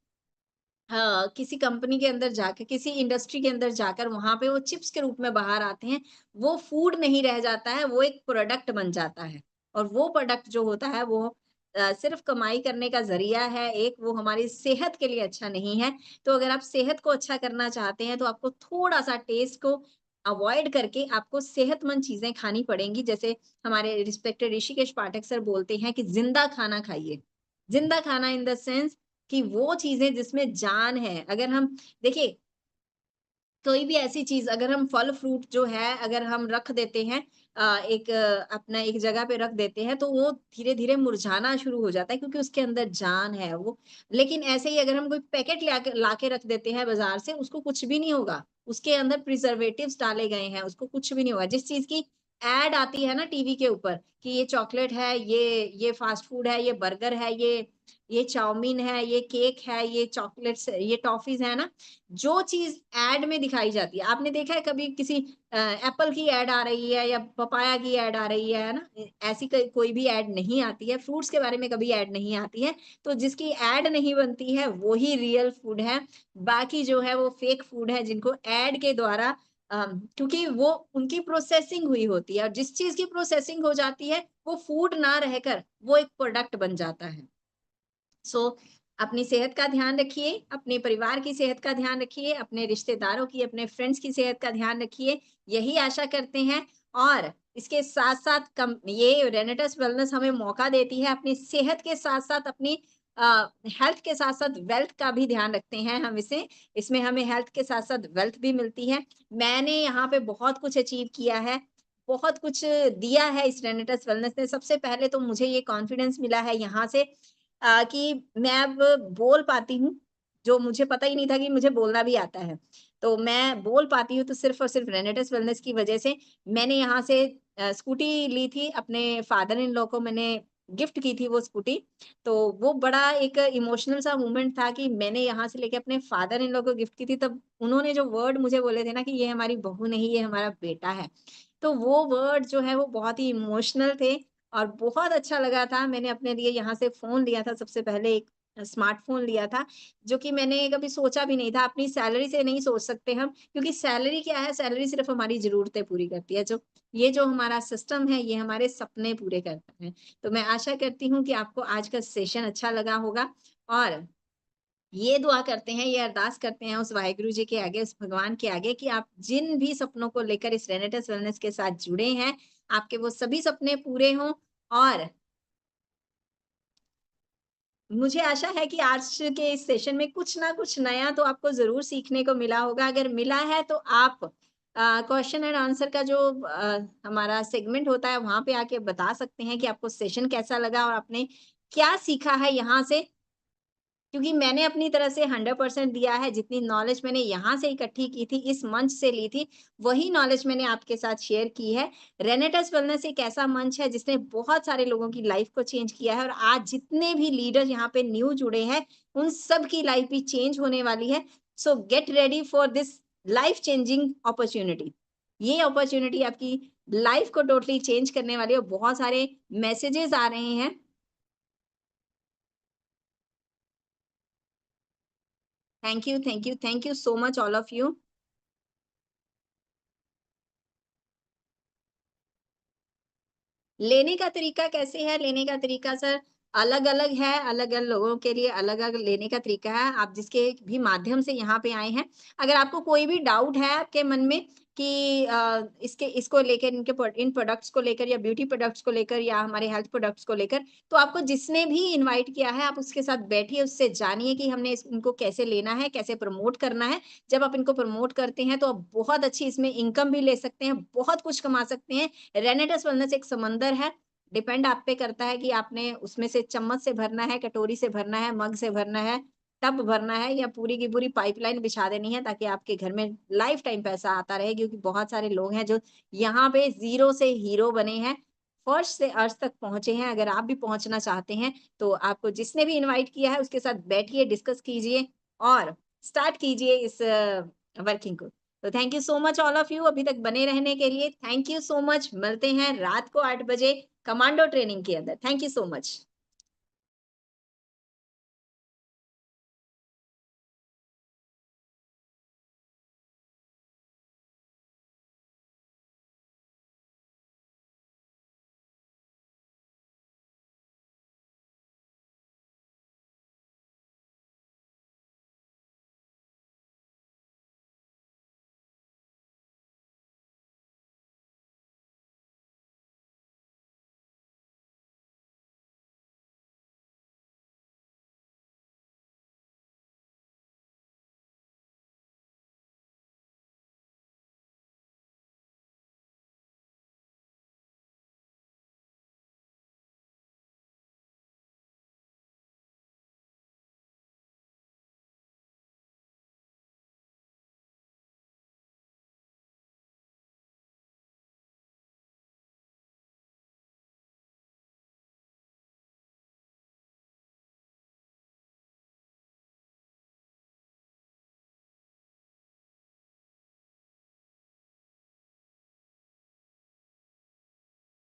कंपनी के अंदर जाकर, किसी इंडस्ट्री के अंदर जाकर वहाँ पे वो चिप्स के रूप में बाहर आते हैं, वो फूड नहीं रह जाता है, वो एक प्रोडक्ट बन जाता है। और वो प्रोडक्ट जो होता है वो सिर्फ़ कमाई करने का ज़रिया है, एक वो हमारी सेहत के लिए अच्छा नहीं है। तो अगर आप सेहत को अच्छा करना चाहते हैं, तो आपको थोड़ा-सा टेस्ट को अवॉइड करके आपको सेहतमंद चीज़ें खानी पड़ेंगी। जैसे हमारे रिस्पेक्टेड ऋषिकेश पाठक सर बोलते हैं कि ज़िंदा खाना खाइए। ज़िंदा खाना इन द सेंस कि वो चीज़ें जिसमें जान है, अगर हम देखिए, कोई भी ऐसी चीज़ अगर हम फल-फ्रूट जो है अगर हम रख देते हैं अपना एक जगह पे रख देते हैं, तो वो धीरे-धीरे मुरझाना शुरू हो जाता है क्योंकि उसके अंदर जान है वो। लेकिन ऐसे ही अगर हम कोई पैकेट ला के रख देते हैं बाज़ार से, उसको कुछ भी नहीं होगा। उसके अंदर प्रिजर्वेटिव्स डाले गए हैं, उसको कुछ भी नहीं होगा। जिस चीज़ की एड आती है ना टीवी के ऊपर कि ये चॉकलेट है, ये फास्ट फूड है, ये बर्गर है, ये चाउमीन है, ये केक है, ये चॉकलेट्स ये टॉफ़ीज़ है ना, जो चीज़ ऐड में दिखाई जाती है, आपने देखा है कभी किसी एप्पल की ऐड आ रही है या पपाया की ऐड आ रही है ना? ऐसी कोई भी ऐड नहीं आती है, फ्रूट्स के बारे में कभी ऐड नहीं आती है, तो जिसकी ऐड नहीं बनती है, वो ही रियल फूड है। बाकी जो है वो फेक फूड है जिनको ऐड के द्वारा क्योंकि वो उनकी प्रोसेसिंग हुई होती है और जिस चीज़ की प्रोसेसिंग हो जाती है, वो फूड ना रहकर वो एक प्रोडक्ट बन जाता है। सो अपनी सेहत का ध्यान रखिए, अपने परिवार की सेहत का ध्यान रखिए, अपने रिश्तेदारों की, अपने फ्रेंड्स की सेहत का ध्यान रखिए, यही आशा करते हैं। और इसके साथ-साथ कम ये रेनेटस वेलनेस हमें मौका देती है अपनी सेहत के साथ-साथ अपनी हेल्थ के साथ-साथ वेल्थ का भी ध्यान रखते हैं हम इसमें हमें हेल्थ के साथ-साथ वेल्थ भी मिलती है। मैंने यहाँ पे बहुत कुछ अचीव किया है, बहुत कुछ दिया है इस रेनेटस वेलनेस ने। सबसे पहले तो मुझे ये कॉन्फिडेंस मिला है यहाँ से कि मैं अब बोल पाती हूँ, जो मुझे पता ही नहीं था कि मुझे बोलना भी आता है। तो मैं बोल पाती हूँ तो सिर्फ़ और सिर्फ़ रेनेटस वेलनेस की वज़ह से। मैंने यहाँ से स्कूटी ली थी, अपने फादर इन लॉ को मैंने गिफ्ट की थी वो स्कूटी। तो वो बड़ा एक इमोशनल सा मोमेंट था कि मैंने यहाँ से लेके अपने फादर इन लॉ को गिफ्ट की थी, तब उन्होंने जो वर्ड मुझे बोले थे ना कि ये हमारी बहू नहीं, ये हमारा बेटा है। तो वो वर्ड जो है वो बहुत ही इमोशनल थे और बहुत अच्छा लगा था। मैंने अपने लिए यहाँ से फ़ोन लिया था, सबसे पहले एक स्मार्टफ़ोन लिया था, जो कि मैंने कभी सोचा भी नहीं था। अपनी सैलरी से नहीं सोच सकते हम, क्योंकि सैलरी क्या है, सैलरी सिर्फ़ हमारी ज़रूरतें पूरी करती है। जो हमारा सिस्टम है, ये हमारे सपने पूरे करता है। तो मैं आशा करती हूँ कि आपको आज का सेशन अच्छा लगा होगा और ये दुआ करते हैं, ये अरदास करते हैं उस वाहिगुरु जी के आगे, उस भगवान के आगे कि आप जिन भी सपनों को लेकर इस रेनेटस वेलनेस के साथ जुड़े हैं, आपके वो सभी सपने पूरे हों और मुझे आशा है कि आज के इस सेशन में कुछ ना कुछ नया तो आपको ज़रूर सीखने को मिला होगा। अगर मिला है तो आप क्वेश्चन एंड आंसर का जो हमारा सेगमेंट होता है, वहाँ पे आके बता सकते हैं कि आपको सेशन कैसा लगा और आपने क्या सीखा है यहाँ से। क्योंकि मैंने अपनी तरफ से 100% दिया है, जितनी नॉलेज मैंने यहाँ से इकट्ठी की थी, इस मंच से ली थी, वही नॉलेज मैंने आपके साथ शेयर की है। रेनेटस वेलनेस एक ऐसा मंच है जिसने बहुत सारे लोगों की लाइफ को चेंज किया है और आज जितने भी लीडर यहाँ पे न्यू जुड़े हैं, उन सब की लाइफ भी चेंज होने वाली है। सो get ready for this life changing opportunity. ये अपॉर्च्युनिटी आपकी लाइफ को टोटली चेंज करने वाली है और बहुत सारे मैसेजेस आ रहे हैं। Thank you so much all of you. लेने का तरीका कैसे है? लेने का तरीका सर अलग-अलग है, अलग-अलग लोगों के लिए अलग-अलग लेने का तरीका है। आप जिसके भी माध्यम से यहाँ पे आए हैं, अगर आपको कोई भी डाउट है आपके मन में कि इसको लेकर इन प्रोडक्ट्स को लेकर या ब्यूटी प्रोडक्ट्स को लेकर या हमारे हेल्थ प्रोडक्ट्स को लेकर, तो आपको जिसने भी इनवाइट किया है, आप उसके साथ बैठिए, उससे जानिए कि हमने इनको कैसे लेना है, कैसे प्रमोट करना है। जब आप इनको प्रमोट करते हैं, तो आप बहुत अच्छी इसमें इनकम भी ले सकते हैं, बहुत कुछ कमा सकते हैं। रेनेटस वेलनेस एक समंदर है, डिपेंड आप पे करता है कि आपने उसमें से चम्मच से भरना है, कटोरी से भरना है, मग से भरना है, टब भरना है या पूरी की पूरी पाइपलाइन बिछा देनी है ताकि आपके घर में लाइफ टाइम पैसा आता रहे क्योंकि बहुत सारे लोग हैं जो यहाँ पे ज़ीरो से हीरो बने हैं। फर्श से अर्श तक पहुँचे हैं। अगर आप भी पहुँचना चाहते हैं, तो आपको जिसने भी इनवाइट किया है, उसके साथ बैठिए, डिस्कस कीजिए और स्टार्ट कीजिए इस वर्किंग को। तो thank you so much all of you अभी तक बने रहने के लिए। Thank you so much. मिलते हैं रात को 8 बजे कमांडो ट्रेनिंग के अंदर। Thank you so much.